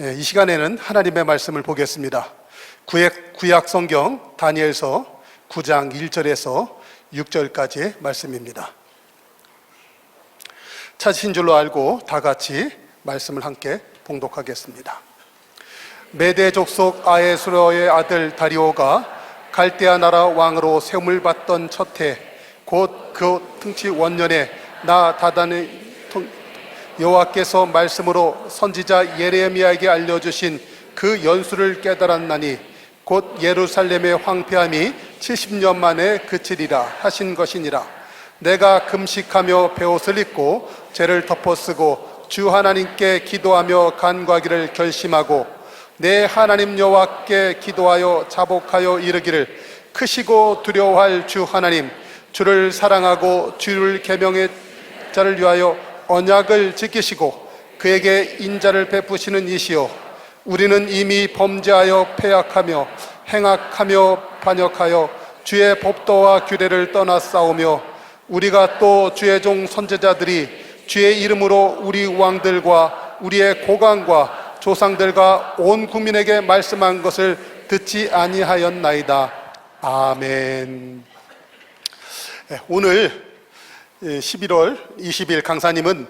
이 시간에는 하나님의 말씀을 보겠습니다. 구약 성경 다니엘서 9장 1절에서 6절까지의 말씀입니다. 찾으신 줄로 알고 다 같이 말씀을 함께 봉독하겠습니다. 메대 족속 아에수러의 아들 다리오가 갈대아 나라 왕으로 세움을 받던 첫 해, 곧 그 등치 원년에 나 다단의 여호와께서 말씀으로 선지자 예레미야에게 알려주신 그 연수를 깨달았나니 곧 예루살렘의 황폐함이 70년 만에 그치리라 하신 것이니라. 내가 금식하며 베옷을 입고 죄를 덮어쓰고 주 하나님께 기도하며 간구하기를 결심하고 내 하나님 여호와께 기도하여 자복하여 이르기를 크시고 두려워할 주 하나님, 주를 사랑하고 주를 계명의 자를 위하여 언약을 지키시고 그에게 인자를 베푸시는 이시요, 우리는 이미 범죄하여 패악하며 행악하며 반역하여 주의 법도와 규례를 떠나 싸우며 우리가 또 주의 종 선지자들이 주의 이름으로 우리 왕들과 우리의 고관과 조상들과 온 국민에게 말씀한 것을 듣지 아니하였나이다. 아멘. 오늘 11월 20일 강사님은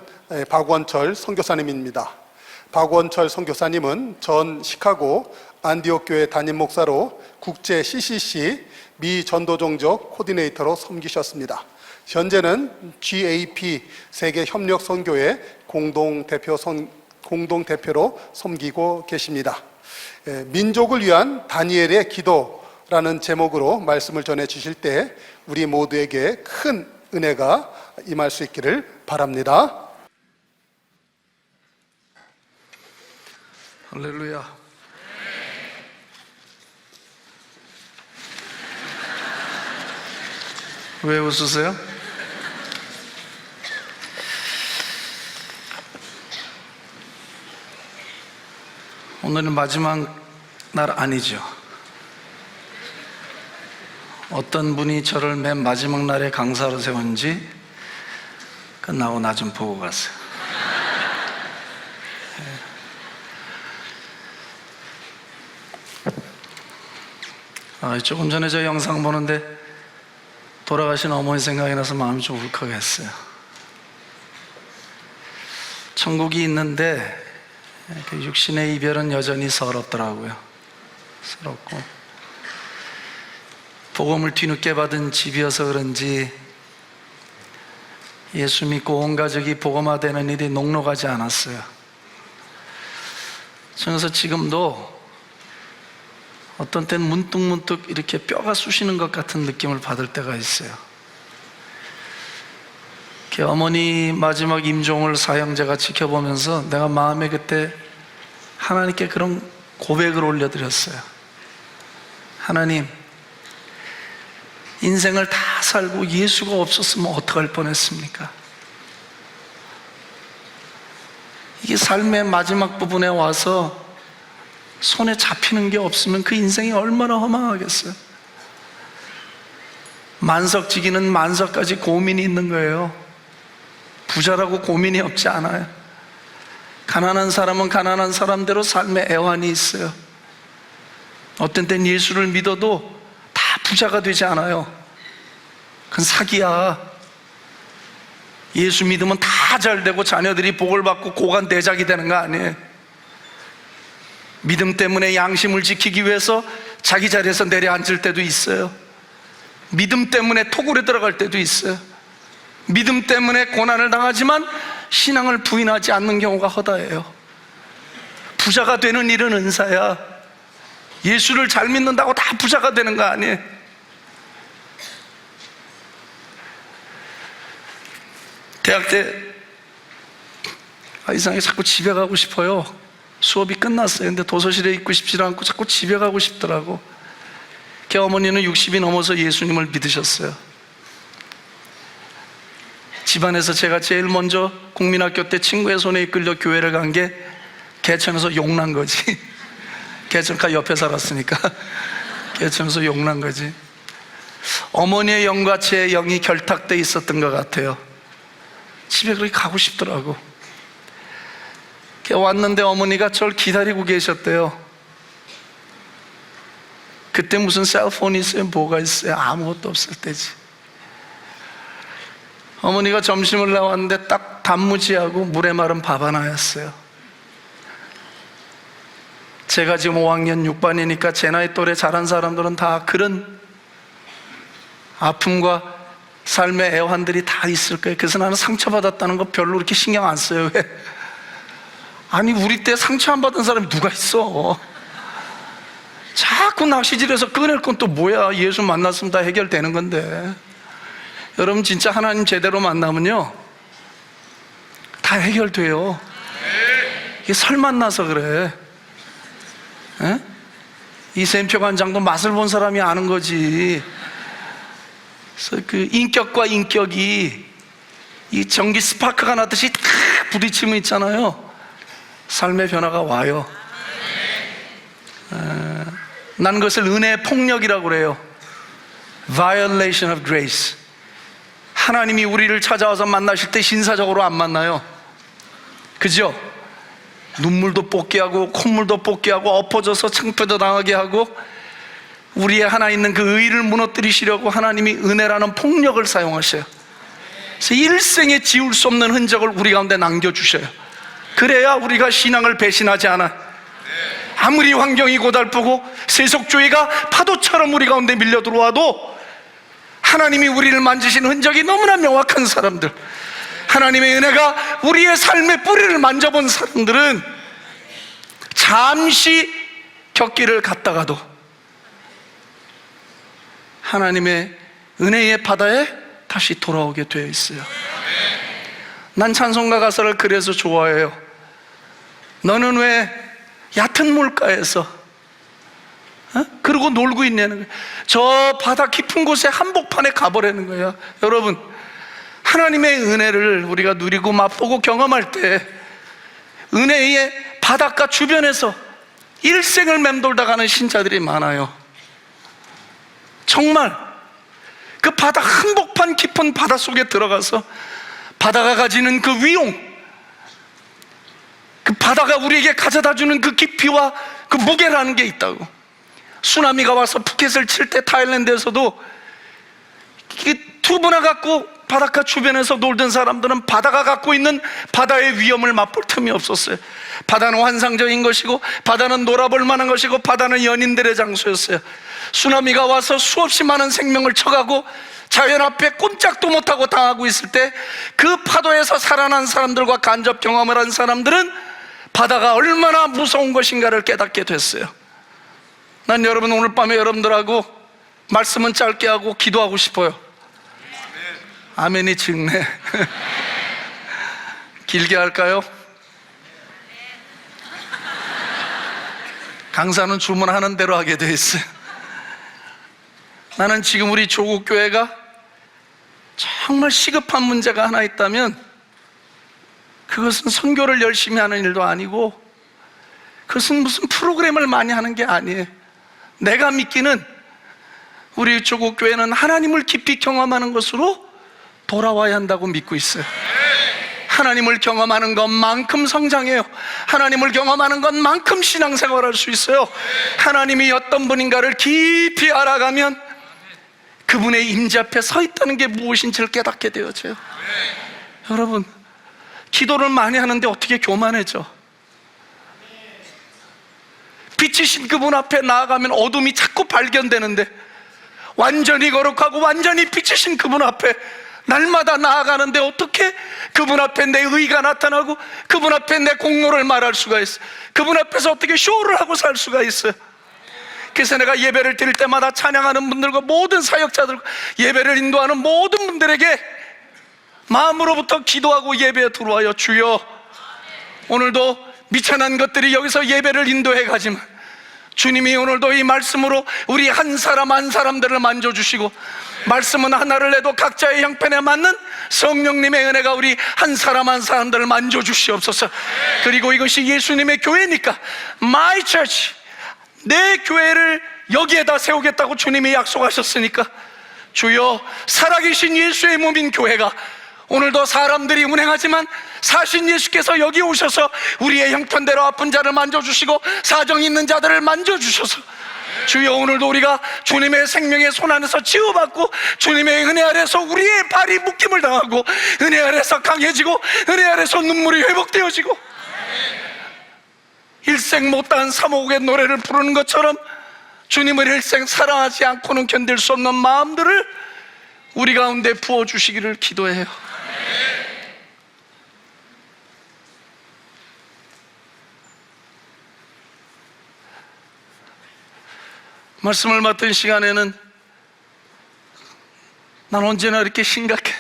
박원철 선교사님입니다. 박원철 선교사님은 전 시카고 안디옥 교회 담임 목사로 국제 CCC 미 전도종족 코디네이터로 섬기셨습니다. 현재는 GAP 세계 협력 선교회 공동대표로 섬기고 계십니다. 민족을 위한 다니엘의 기도라는 제목으로 말씀을 전해 주실 때 우리 모두에게 큰 은혜가 임할 수 있기를 바랍니다. 할렐루야. 왜 웃으세요? 오늘은 마지막 날 아니죠. 어떤 분이 저를 맨 마지막 날에 강사로 세운지 끝나고 나 좀 보고 가세요. 조금 전에 저 영상 보는데 돌아가신 어머니 생각이 나서 마음이 좀 울컥했어요. 천국이 있는데 육신의 이별은 여전히 서럽더라고요. 서럽고 복음을 뒤늦게 받은 집이어서 그런지 예수 믿고 온 가족이 복음화되는 일이 녹록하지 않았어요. 그래서 지금도 어떤 때는 문득문득 이렇게 뼈가 쑤시는 것 같은 느낌을 받을 때가 있어요. 어머니 마지막 임종을 사형제가 지켜보면서 내가 마음에 그때 하나님께 그런 고백을 올려드렸어요. 하나님, 인생을 다 살고 예수가 없었으면 어떡할 뻔했습니까? 이게 삶의 마지막 부분에 와서 손에 잡히는 게 없으면 그 인생이 얼마나 허망하겠어요. 만석지기는 만석까지 고민이 있는 거예요. 부자라고 고민이 없지 않아요. 가난한 사람은 가난한 사람대로 삶의 애환이 있어요. 어떤 땐 예수를 믿어도 다 부자가 되지 않아요. 그건 사기야. 예수 믿으면 다 잘 되고 자녀들이 복을 받고 고관 대작이 되는 거 아니에요. 믿음 때문에 양심을 지키기 위해서 자기 자리에서 내려앉을 때도 있어요. 믿음 때문에 토굴에 들어갈 때도 있어요. 믿음 때문에 고난을 당하지만 신앙을 부인하지 않는 경우가 허다해요. 부자가 되는 일은 은사야. 예수를 잘 믿는다고 다 부자가 되는 거 아니에요. 대학 때 이상하게 자꾸 집에 가고 싶어요. 수업이 끝났어요. 근데 도서실에 있고 싶지 않고 자꾸 집에 가고 싶더라고. 제 어머니는 60이 넘어서 예수님을 믿으셨어요. 집안에서 제가 제일 먼저 국민학교 때 친구의 손에 이끌려 교회를 간 게 개천에서 욕난 거지. 개천가 옆에 살았으니까 개천에서 욕난 거지. 어머니의 영과 제 영이 결탁돼 있었던 것 같아요. 집에 그렇게 가고 싶더라고. 왔는데 어머니가 저를 기다리고 계셨대요. 그때 무슨 셀폰이 있어요? 뭐가 있어요? 아무것도 없을 때지. 어머니가 점심을 나왔는데 딱 단무지하고 물에 마른 밥 하나였어요. 제가 지금 5학년 6반이니까 제 나이 또래 자란 사람들은 다 그런 아픔과 삶의 애환들이 다 있을 거예요. 그래서 나는 상처받았다는 거 별로 그렇게 신경 안 써요. 왜? 아니, 우리 때 상처 안 받은 사람이 누가 있어? 자꾸 낚시질해서 꺼낼 건 또 뭐야? 예수 만났으면 다 해결되는 건데. 여러분, 진짜 하나님 제대로 만나면요 다 해결돼요. 이게 설 만나서 그래. 에? 이샘표 관장도 맛을 본 사람이 아는 거지. 그래서 그 인격과 인격이 이 전기 스파크가 나듯이 탁 부딪히면 있잖아요. 삶의 변화가 와요. 난 그것을 은혜의 폭력이라고 그래요. Violation of grace. 하나님이 우리를 찾아와서 만나실 때 신사적으로 안 만나요. 그죠? 눈물도 뽑게 하고 콧물도 뽑게 하고 엎어져서 창피도 당하게 하고 우리의 하나 있는 그 의의를 무너뜨리시려고 하나님이 은혜라는 폭력을 사용하셔요. 그래서 일생에 지울 수 없는 흔적을 우리 가운데 남겨주셔요. 그래야 우리가 신앙을 배신하지 않아. 아무리 환경이 고달프고 세속주의가 파도처럼 우리 가운데 밀려 들어와도 하나님이 우리를 만지신 흔적이 너무나 명확한 사람들, 하나님의 은혜가 우리의 삶의 뿌리를 만져본 사람들은 잠시 곁길을 갔다가도 하나님의 은혜의 바다에 다시 돌아오게 되어 있어요. 난 찬송가 가사를 그래서 좋아해요. 너는 왜 얕은 물가에서 그러고 놀고 있냐는 거예요. 저 바다 깊은 곳에 한복판에 가버리는 거예요. 여러분, 하나님의 은혜를 우리가 누리고 맛보고 경험할 때 은혜의 바닷가 주변에서 일생을 맴돌다 가는 신자들이 많아요. 정말 그 바다 한복판 깊은 바다 속에 들어가서 바다가 가지는 그 위용, 그 바다가 우리에게 가져다주는 그 깊이와 그 무게라는 게 있다고. 쓰나미가 와서 푸켓을 칠 때 타일랜드에서도 투브나 갖고 바닷가 주변에서 놀던 사람들은 바다가 갖고 있는 바다의 위험을 맛볼 틈이 없었어요. 바다는 환상적인 것이고 바다는 놀아볼 만한 것이고 바다는 연인들의 장소였어요. 쓰나미가 와서 수없이 많은 생명을 쳐가고 자연 앞에 꼼짝도 못하고 당하고 있을 때 그 파도에서 살아난 사람들과 간접 경험을 한 사람들은 바다가 얼마나 무서운 것인가를 깨닫게 됐어요. 난 여러분, 오늘 밤에 여러분들하고 말씀은 짧게 하고 기도하고 싶어요. 아멘이 즉네. 길게 할까요? 강사는 주문하는 대로 하게 돼 있어요. 나는 지금 우리 조국교회가 정말 시급한 문제가 하나 있다면 그것은 선교를 열심히 하는 일도 아니고 그것은 무슨 프로그램을 많이 하는 게 아니에요. 내가 믿기는 우리 조국교회는 하나님을 깊이 경험하는 것으로 돌아와야 한다고 믿고 있어요. 하나님을 경험하는 것만큼 성장해요. 하나님을 경험하는 것만큼 신앙생활할 수 있어요. 하나님이 어떤 분인가를 깊이 알아가면 그분의 임재 앞에 서 있다는 게 무엇인지를 깨닫게 되어져요. 여러분, 기도를 많이 하는데 어떻게 교만해져? 빛이신 그분 앞에 나아가면 어둠이 자꾸 발견되는데 완전히 거룩하고 완전히 빛이신 그분 앞에 날마다 나아가는데 어떻게 그분 앞에 내 의의가 나타나고 그분 앞에 내 공로를 말할 수가 있어요? 그분 앞에서 어떻게 쇼를 하고 살 수가 있어요? 그래서 내가 예배를 드릴 때마다 찬양하는 분들과 모든 사역자들과 예배를 인도하는 모든 분들에게 마음으로부터 기도하고 예배에 들어와요. 주여, 오늘도 미천한 것들이 여기서 예배를 인도해 가지만 주님이 오늘도 이 말씀으로 우리 한 사람 한 사람들을 만져주시고, 말씀은 하나를 내도 각자의 형편에 맞는 성령님의 은혜가 우리 한 사람 한 사람들을 만져주시옵소서. 그리고 이것이 예수님의 교회니까 My Church, 내 교회를 여기에다 세우겠다고 주님이 약속하셨으니까 주여, 살아계신 예수의 몸인 교회가 오늘도 사람들이 운행하지만 사신 예수께서 여기 오셔서 우리의 형편대로 아픈 자를 만져주시고 사정 있는 자들을 만져주셔서 주여, 오늘도 우리가 주님의 생명의 손 안에서 치유받고 주님의 은혜 아래서 우리의 발이 묶임을 당하고 은혜 아래서 강해지고 은혜 아래서 눈물이 회복되어지고 일생 못다한 사모국의 노래를 부르는 것처럼 주님을 일생 사랑하지 않고는 견딜 수 없는 마음들을 우리 가운데 부어주시기를 기도해요. 말씀을 맡은 시간에는 난 언제나 이렇게 심각해.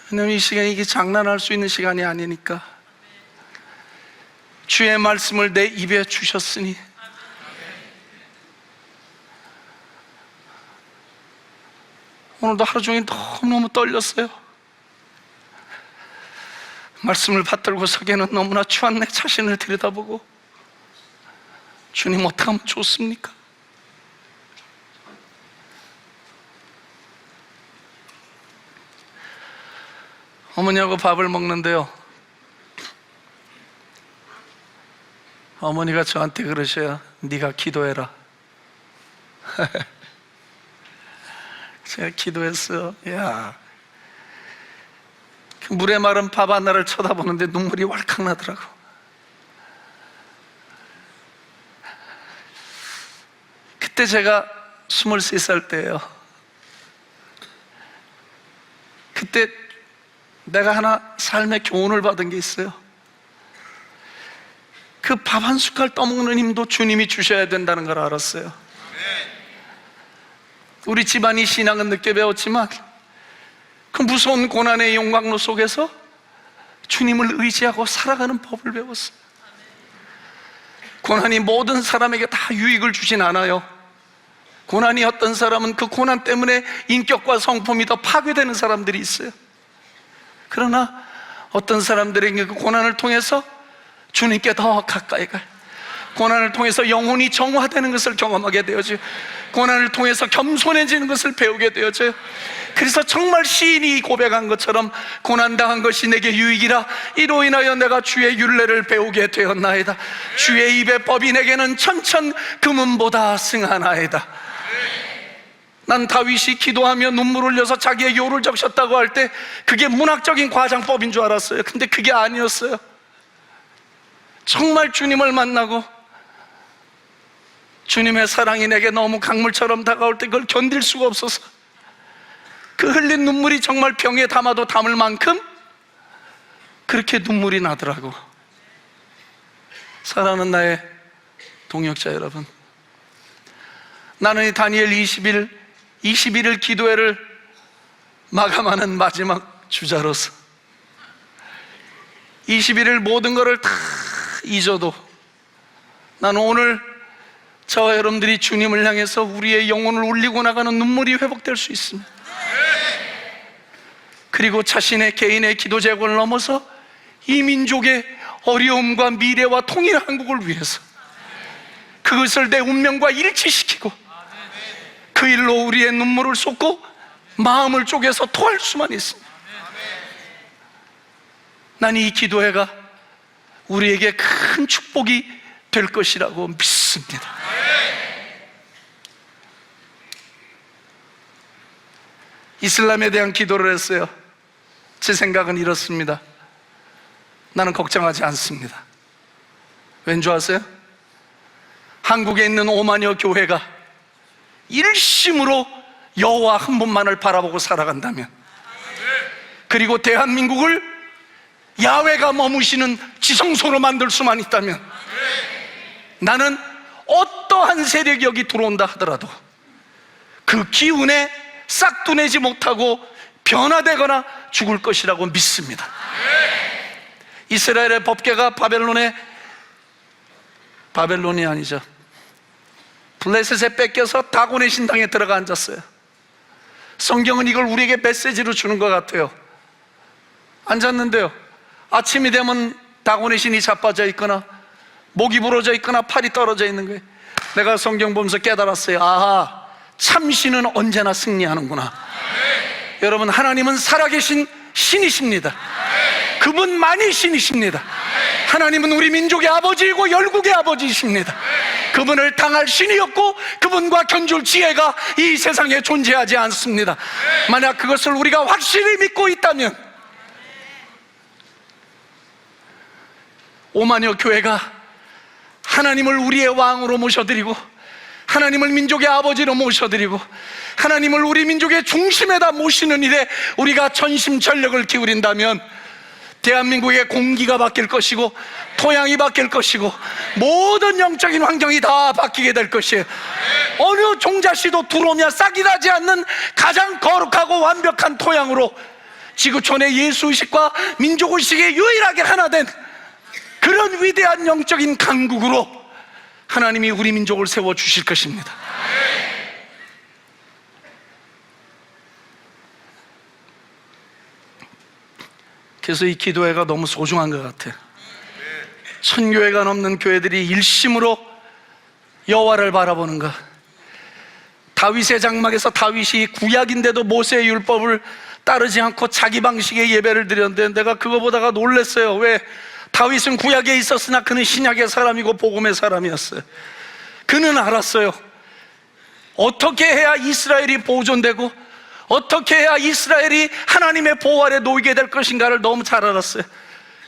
왜냐면 이 시간이 이게 장난할 수 있는 시간이 아니니까. 주의 말씀을 내 입에 주셨으니 오늘도 하루 종일 너무너무 떨렸어요. 말씀을 받들고 서기에는 너무나 추한 내 자신을 들여다보고, 주님 어떻게 하면 좋습니까? 어머니하고 밥을 먹는데요, 어머니가 저한테 그러셔요. 네가 기도해라. 제가 기도했어요. 야, 그 물에 마른 밥 하나를 쳐다보는데 눈물이 왈칵 나더라고. 그때 제가 23살 때예요. 그때 내가 하나 삶의 교훈을 받은 게 있어요. 그 밥 한 숟갈 떠먹는 힘도 주님이 주셔야 된다는 걸 알았어요. 우리 집안이 신앙은 늦게 배웠지만 그 무서운 고난의 용광로 속에서 주님을 의지하고 살아가는 법을 배웠어요. 고난이 모든 사람에게 다 유익을 주진 않아요. 고난이 어떤 사람은 그 고난 때문에 인격과 성품이 더 파괴되는 사람들이 있어요. 그러나 어떤 사람들에게 그 고난을 통해서 주님께 더 가까이 갈, 고난을 통해서 영혼이 정화되는 것을 경험하게 되어져요. 고난을 통해서 겸손해지는 것을 배우게 되어져요. 그래서 정말 시인이 고백한 것처럼 고난당한 것이 내게 유익이라 이로 인하여 내가 주의 율례를 배우게 되었나이다. 주의 입의 법이 내게는 천천 금은보다 승하나이다. 난 다윗이 기도하며 눈물 흘려서 자기의 요를 적셨다고 할 때 그게 문학적인 과장법인 줄 알았어요. 근데 그게 아니었어요. 정말 주님을 만나고 주님의 사랑이 내게 너무 강물처럼 다가올 때 그걸 견딜 수가 없어서 그 흘린 눈물이 정말 병에 담아도 담을 만큼 그렇게 눈물이 나더라고. 사랑하는 나의 동역자 여러분, 나는 이 다니엘 21일 기도회를 마감하는 마지막 주자로서 21일 모든 것을 다 잊어도 나는 오늘 저와 여러분들이 주님을 향해서 우리의 영혼을 울리고 나가는 눈물이 회복될 수 있습니다. 그리고 자신의 개인의 기도 제국을 넘어서 이 민족의 어려움과 미래와 통일 한국을 위해서 그것을 내 운명과 일치시키고 그 일로 우리의 눈물을 쏟고 마음을 쪼개서 토할 수만 있습니다. 난 이 기도회가 우리에게 큰 축복이 될 것이라고 믿습니다. 이슬람에 대한 기도를 했어요. 제 생각은 이렇습니다. 나는 걱정하지 않습니다. 왠 줄 아세요? 한국에 있는 5만여 교회가 일심으로 여호와 한 분만을 바라보고 살아간다면, 그리고 대한민국을 야훼가 머무시는 지성소로 만들 수만 있다면, 나는 어떠한 세력이 여기 들어온다 하더라도 그 기운에 싹도 내지 못하고 변화되거나 죽을 것이라고 믿습니다. 이스라엘의 법궤가 바벨론이 아니죠, 블레셋에 뺏겨서 다곤의 신당에 들어가 앉았어요. 성경은 이걸 우리에게 메시지로 주는 것 같아요. 앉았는데요, 아침이 되면 다곤의 신이 자빠져 있거나 목이 부러져 있거나 팔이 떨어져 있는 거예요. 내가 성경 보면서 깨달았어요. 아하, 참신은 언제나 승리하는구나. 여러분, 하나님은 살아계신 신이십니다. 그분만이 신이십니다. 하나님은 우리 민족의 아버지이고 열국의 아버지이십니다. 그분을 당할 신이 없고 그분과 견줄 지혜가 이 세상에 존재하지 않습니다. 만약 그것을 우리가 확실히 믿고 있다면 오마녀 교회가 하나님을 우리의 왕으로 모셔드리고 하나님을 민족의 아버지로 모셔드리고 하나님을 우리 민족의 중심에다 모시는 일에 우리가 전심전력을 기울인다면 대한민국의 공기가 바뀔 것이고 토양이 바뀔 것이고 모든 영적인 환경이 다 바뀌게 될 것이에요. 어느 종자씨도 두루며 싹이 나지 않는 가장 거룩하고 완벽한 토양으로 지구촌의 예수의식과 민족의식이 유일하게 하나 된 그런 위대한 영적인 강국으로 하나님이 우리 민족을 세워주실 것입니다. 그래서 이 기도회가 너무 소중한 것 같아요. 1000교회가 넘는 교회들이 일심으로 여호와를 바라보는 것. 다윗의 장막에서 다윗이 구약인데도 모세의 율법을 따르지 않고 자기 방식의 예배를 드렸는데 내가 그거 보다가 놀랐어요. 왜? 다윗은 구약에 있었으나 그는 신약의 사람이고 복음의 사람이었어요. 그는 알았어요. 어떻게 해야 이스라엘이 보존되고 어떻게 해야 이스라엘이 하나님의 보호 아래 놓이게 될 것인가를 너무 잘 알았어요.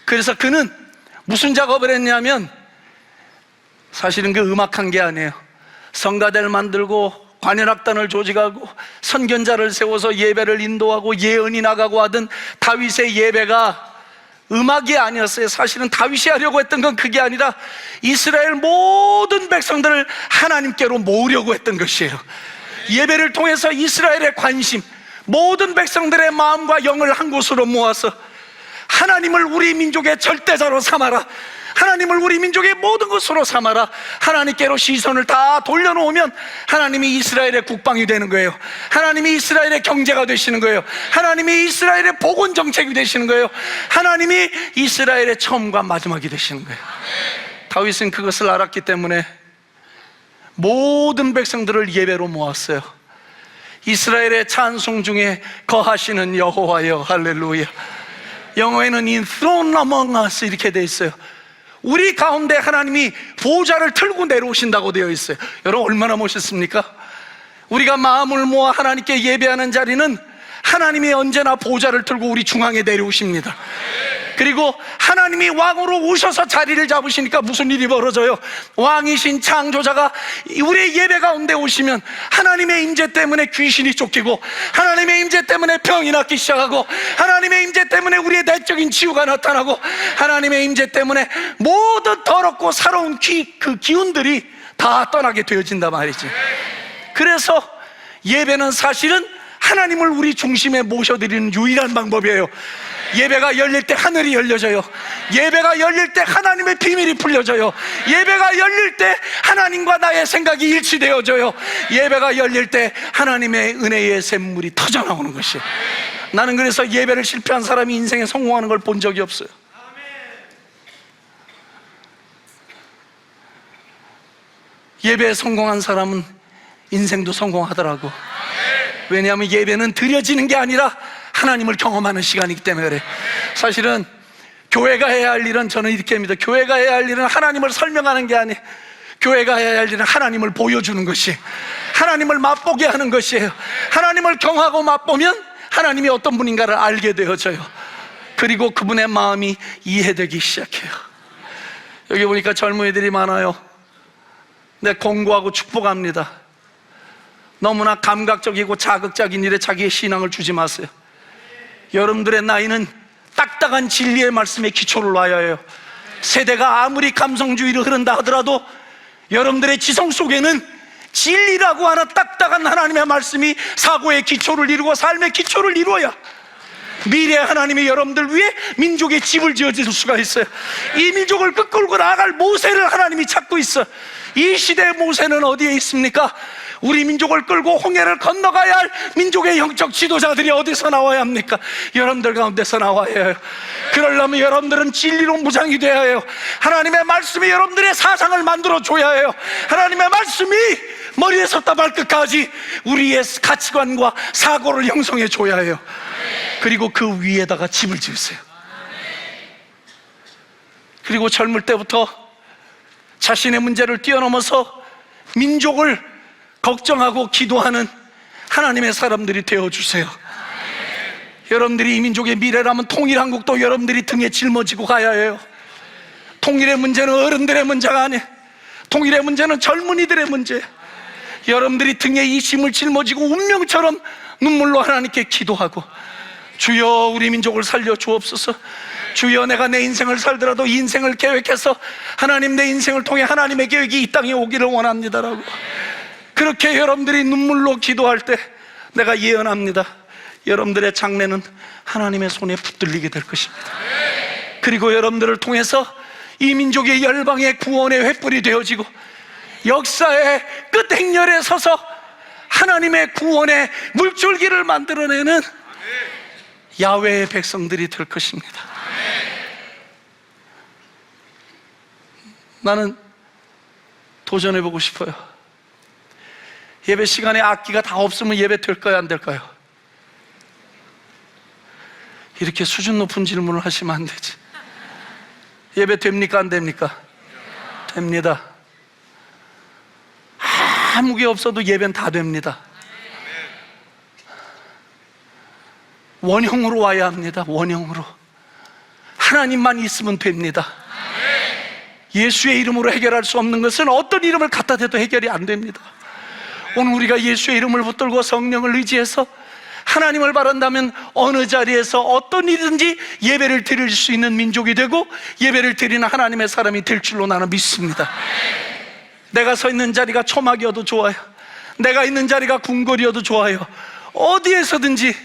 그래서 그는 무슨 작업을 했냐면 사실은 그 음악한 게 아니에요. 성가대를 만들고 관현악단을 조직하고 선견자를 세워서 예배를 인도하고 예언이 나가고 하던 다윗의 예배가 음악이 아니었어요. 사실은 다윗이 하려고 했던 건 그게 아니라 이스라엘 모든 백성들을 하나님께로 모으려고 했던 것이에요. 예배를 통해서 이스라엘의 관심, 모든 백성들의 마음과 영을 한 곳으로 모아서 하나님을 우리 민족의 절대자로 삼아라, 하나님을 우리 민족의 모든 것으로 삼아라, 하나님께로 시선을 다 돌려놓으면 하나님이 이스라엘의 국방이 되는 거예요. 하나님이 이스라엘의 경제가 되시는 거예요. 하나님이 이스라엘의 복원 정책이 되시는 거예요. 하나님이 이스라엘의 처음과 마지막이 되시는 거예요. 다윗은 그것을 알았기 때문에 모든 백성들을 예배로 모았어요. 이스라엘의 찬송 중에 거하시는 여호와여 할렐루야. 영어에는 enthroned among us 이렇게 돼 있어요. 우리 가운데 하나님이 보좌를 틀고 내려오신다고 되어 있어요. 여러분 얼마나 멋있습니까? 우리가 마음을 모아 하나님께 예배하는 자리는 하나님이 언제나 보좌를 틀고 우리 중앙에 내려오십니다. 그리고 하나님이 왕으로 오셔서 자리를 잡으시니까 무슨 일이 벌어져요? 왕이신 창조자가 우리의 예배 가운데 오시면 하나님의 임재 때문에 귀신이 쫓기고 하나님의 임재 때문에 병이 낫기 시작하고 하나님의 임재 때문에 우리의 내적인 치유가 나타나고 하나님의 임재 때문에 모든 더럽고 사로운 그 기운들이 다 떠나게 되어진단 말이지. 그래서 예배는 사실은 하나님을 우리 중심에 모셔드리는 유일한 방법이에요. 예배가 열릴 때 하늘이 열려져요. 예배가 열릴 때 하나님의 비밀이 풀려져요. 예배가 열릴 때 하나님과 나의 생각이 일치되어져요. 예배가 열릴 때 하나님의 은혜의 샘물이 터져나오는 것이에요. 나는 그래서 예배를 실패한 사람이 인생에 성공하는 걸 본 적이 없어요. 예배에 성공한 사람은 인생도 성공하더라고. 왜냐하면 예배는 드려지는 게 아니라 하나님을 경험하는 시간이기 때문에 그래. 사실은 교회가 해야 할 일은 저는 이렇게 합니다. 교회가 해야 할 일은 하나님을 설명하는 게 아니에요. 교회가 해야 할 일은 하나님을 보여주는 것이, 하나님을 맛보게 하는 것이에요. 하나님을 경하고 맛보면 하나님이 어떤 분인가를 알게 되어져요. 그리고 그분의 마음이 이해되기 시작해요. 여기 보니까 젊은이들이 많아요. 네, 공부하고 축복합니다. 너무나 감각적이고 자극적인 일에 자기의 신앙을 주지 마세요. 여러분들의 나이는 딱딱한 진리의 말씀에 기초를 놔야 해요. 세대가 아무리 감성주의로 흐른다 하더라도 여러분들의 지성 속에는 진리라고 하는 딱딱한 하나님의 말씀이 사고의 기초를 이루고 삶의 기초를 이루어야 미래 하나님이 여러분들 위해 민족의 집을 지어줄 수가 있어요. 이 민족을 끌고 나아갈 모세를 하나님이 찾고 있어. 이 시대의 모세는 어디에 있습니까? 우리 민족을 끌고 홍해를 건너가야 할 민족의 영적 지도자들이 어디서 나와야 합니까? 여러분들 가운데서 나와야 해요. 그러려면 여러분들은 진리로 무장이 되어야 해요. 하나님의 말씀이 여러분들의 사상을 만들어 줘야 해요. 하나님의 말씀이 머리에서부터 발끝까지 우리의 가치관과 사고를 형성해 줘야 해요. 그리고 그 위에다가 집을 지으세요. 그리고 젊을 때부터 자신의 문제를 뛰어넘어서 민족을 걱정하고 기도하는 하나님의 사람들이 되어주세요. 여러분들이 이 민족의 미래라면 통일한국도 여러분들이 등에 짊어지고 가야 해요. 통일의 문제는 어른들의 문제가 아니에요. 통일의 문제는 젊은이들의 문제예요. 여러분들이 등에 이 짐을 짊어지고 운명처럼 눈물로 하나님께 기도하고, 주여 우리 민족을 살려 주옵소서. 주여 내가 내 인생을 살더라도 이 인생을 계획해서 하나님 내 인생을 통해 하나님의 계획이 이 땅에 오기를 원합니다라고, 그렇게 여러분들이 눈물로 기도할 때 내가 예언합니다. 여러분들의 장래는 하나님의 손에 붙들리게 될 것입니다. 그리고 여러분들을 통해서 이 민족의 열방의 구원의 횃불이 되어지고 역사의 끝 행렬에 서서 하나님의 구원의 물줄기를 만들어내는 야훼의 백성들이 될 것입니다. 나는 도전해보고 싶어요. 예배 시간에 악기가 다 없으면 예배 될까요, 안 될까요? 이렇게 수준 높은 질문을 하시면 안 되지. 예배 됩니까, 안 됩니까? 됩니다. 아무 게 없어도 예배는 다 됩니다. 원형으로 와야 합니다. 원형으로. 하나님만 있으면 됩니다. 예수의 이름으로 해결할 수 없는 것은 어떤 이름을 갖다 대도 해결이 안 됩니다. 오늘 우리가 예수의 이름을 붙들고 성령을 의지해서 하나님을 바란다면 어느 자리에서 어떤 일이든지 예배를 드릴 수 있는 민족이 되고 예배를 드리는 하나님의 사람이 될 줄로 나는 믿습니다. 내가 서 있는 자리가 초막이어도 좋아요. 내가 있는 자리가 궁궐이어도 좋아요. 어디에서든지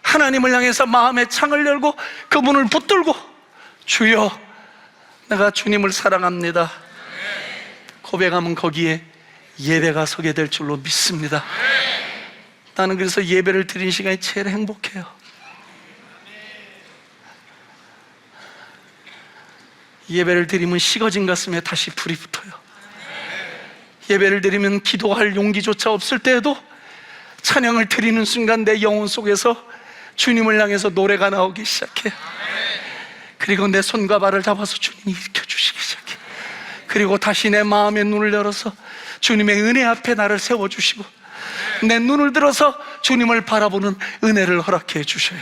하나님을 향해서 마음의 창을 열고 그분을 붙들고, 주여 내가 주님을 사랑합니다 고백하면 거기에 예배가 서게 될 줄로 믿습니다. 나는 그래서 예배를 드리는 시간이 제일 행복해요. 예배를 드리면 식어진 가슴에 다시 불이 붙어요. 예배를 드리면 기도할 용기조차 없을 때에도 찬양을 드리는 순간 내 영혼 속에서 주님을 향해서 노래가 나오기 시작해요. 그리고 내 손과 발을 잡아서 주님이 일으켜주시기 시작해요. 그리고 다시 내 마음의 눈을 열어서 주님의 은혜 앞에 나를 세워주시고 내 눈을 들어서 주님을 바라보는 은혜를 허락해 주셔요.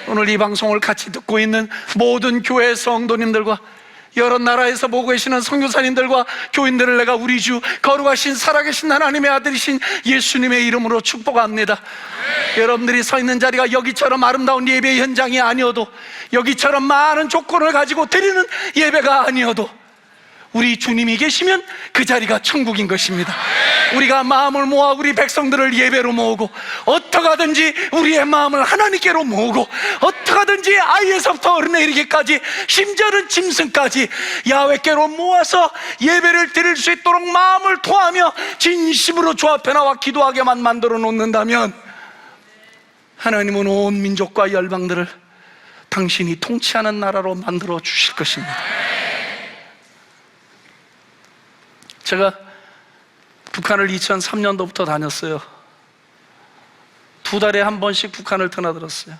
오늘 이 방송을 같이 듣고 있는 모든 교회 성도님들과 여러 나라에서 보고 계시는 선교사님들과 교인들을 내가 우리 주 거룩하신 살아계신 하나님의 아들이신 예수님의 이름으로 축복합니다. 여러분들이 서 있는 자리가 여기처럼 아름다운 예배 현장이 아니어도, 여기처럼 많은 조건을 가지고 드리는 예배가 아니어도 우리 주님이 계시면 그 자리가 천국인 것입니다. 우리가 마음을 모아 우리 백성들을 예배로 모으고, 어떻게 하든지 우리의 마음을 하나님께로 모으고, 어떻게 하든지 아이에서부터 어른에 이르기까지 심지어는 짐승까지 야훼께로 모아서 예배를 드릴 수 있도록 마음을 토하며 진심으로 주 앞에 나와 기도하게만 만들어 놓는다면 하나님은 온 민족과 열방들을 당신이 통치하는 나라로 만들어 주실 것입니다. 제가 북한을 2003년도부터 다녔어요. 2달에 한 번씩 북한을 드나들었어요.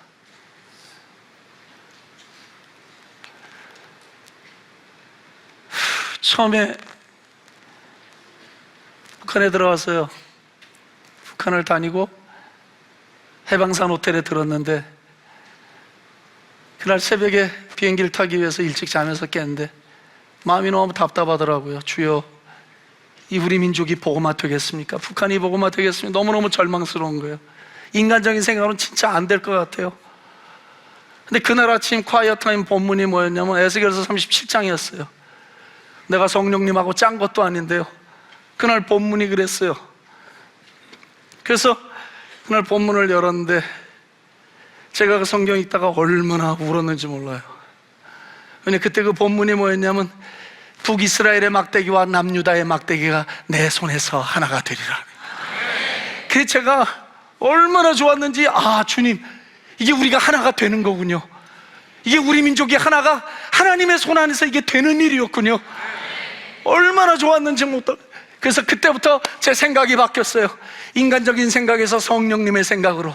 처음에 북한에 들어왔어요. 북한을 다니고 해방산 호텔에 들었는데, 그날 새벽에 비행기를 타기 위해서 일찍 자면서 깼는데 마음이 너무 답답하더라고요. 주여, 이 우리 민족이 복음화 되겠습니까? 북한이 복음화 되겠습니까? 너무너무 절망스러운 거예요. 인간적인 생각으로는 진짜 안 될 것 같아요. 근데 그날 아침 콰이어 타임 본문이 뭐였냐면 에스겔서 37장이었어요. 내가 성령님하고 짠 것도 아닌데요, 그날 본문이 그랬어요. 그래서 그날 본문을 열었는데 제가 그 성경 읽다가 얼마나 울었는지 몰라요. 근데 그때 그 본문이 뭐였냐면 북이스라엘의 막대기와 남유다의 막대기가 내 손에서 하나가 되리라. 그래서 제가 얼마나 좋았는지, 아, 주님, 이게 우리가 하나가 되는 거군요. 이게 우리 민족이 하나가 하나님의 손 안에서 이게 되는 일이었군요. 얼마나 좋았는지 못. 그래서 그때부터 제 생각이 바뀌었어요. 인간적인 생각에서 성령님의 생각으로,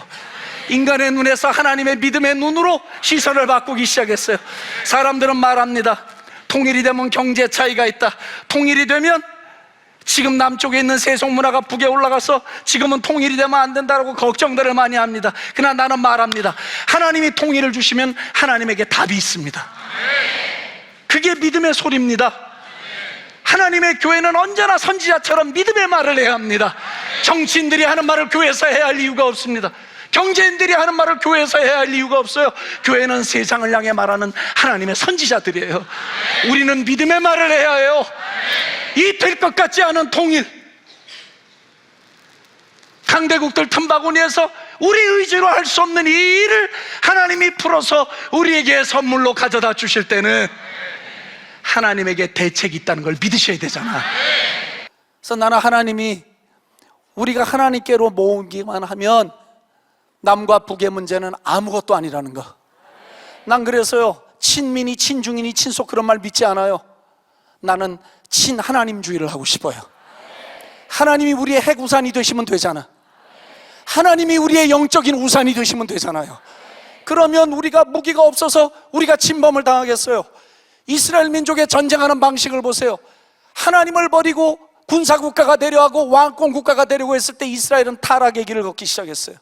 인간의 눈에서 하나님의 믿음의 눈으로 시선을 바꾸기 시작했어요. 사람들은 말합니다. 통일이 되면 경제 차이가 있다. 통일이 되면, 지금 남쪽에 있는 세속문화가 북에 올라가서 지금은 통일이 되면 안 된다고 걱정들을 많이 합니다. 그러나 나는 말합니다. 하나님이 통일을 주시면 하나님에게 답이 있습니다. 그게 믿음의 소리입니다. 하나님의 교회는 언제나 선지자처럼 믿음의 말을 해야 합니다. 정치인들이 하는 말을 교회에서 해야 할 이유가 없습니다. 경제인들이 하는 말을 교회에서 해야 할 이유가 없어요. 교회는 세상을 향해 말하는 하나님의 선지자들이에요. 우리는 믿음의 말을 해야 해요. 이 될 것 같지 않은 통일, 강대국들 틈바구니에서 우리 의지로 할 수 없는 이 일을 하나님이 풀어서 우리에게 선물로 가져다 주실 때는 하나님에게 대책이 있다는 걸 믿으셔야 되잖아. 그래서 나는 하나님이 우리가 하나님께로 모으기만 하면 남과 북의 문제는 아무것도 아니라는 거. 난 그래서요, 친민이, 친중인이, 친속 그런 말 믿지 않아요. 나는 친하나님주의를 하고 싶어요. 하나님이 우리의 핵우산이 되시면 되잖아. 하나님이 우리의 영적인 우산이 되시면 되잖아요. 그러면 우리가 무기가 없어서 우리가 침범을 당하겠어요? 이스라엘 민족의 전쟁하는 방식을 보세요. 하나님을 버리고 군사국가가 되려하고 왕권국가가 되려고 했을 때 이스라엘은 타락의 길을 걷기 시작했어요.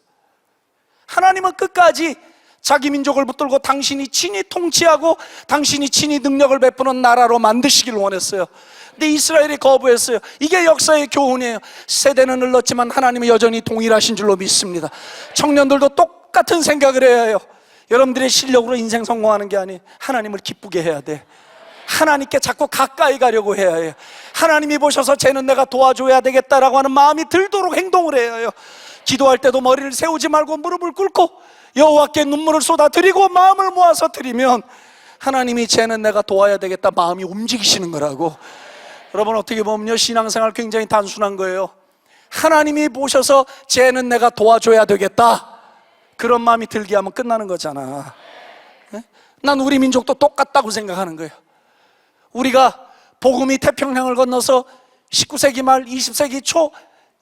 하나님은 끝까지 자기 민족을 붙들고 당신이 친히 통치하고 당신이 친히 능력을 베푸는 나라로 만드시길 원했어요. 근데 이스라엘이 거부했어요. 이게 역사의 교훈이에요. 세대는 흘렀지만 하나님은 여전히 동일하신 줄로 믿습니다. 청년들도 똑같은 생각을 해야 해요. 여러분들의 실력으로 인생 성공하는 게 아니에요. 하나님을 기쁘게 해야 돼. 하나님께 자꾸 가까이 가려고 해야 해요. 하나님이 보셔서 쟤는 내가 도와줘야 되겠다라고 하는 마음이 들도록 행동을 해야 해요. 기도할 때도 머리를 세우지 말고 무릎을 꿇고 여호와께 눈물을 쏟아드리고 마음을 모아서 드리면 하나님이 쟤는 내가 도와야 되겠다 마음이 움직이시는 거라고. 여러분, 어떻게 보면요, 신앙생활 굉장히 단순한 거예요. 하나님이 보셔서 쟤는 내가 도와줘야 되겠다, 그런 마음이 들게 하면 끝나는 거잖아. 난 우리 민족도 똑같다고 생각하는 거예요. 우리가 복음이 태평양을 건너서 19세기 말 20세기 초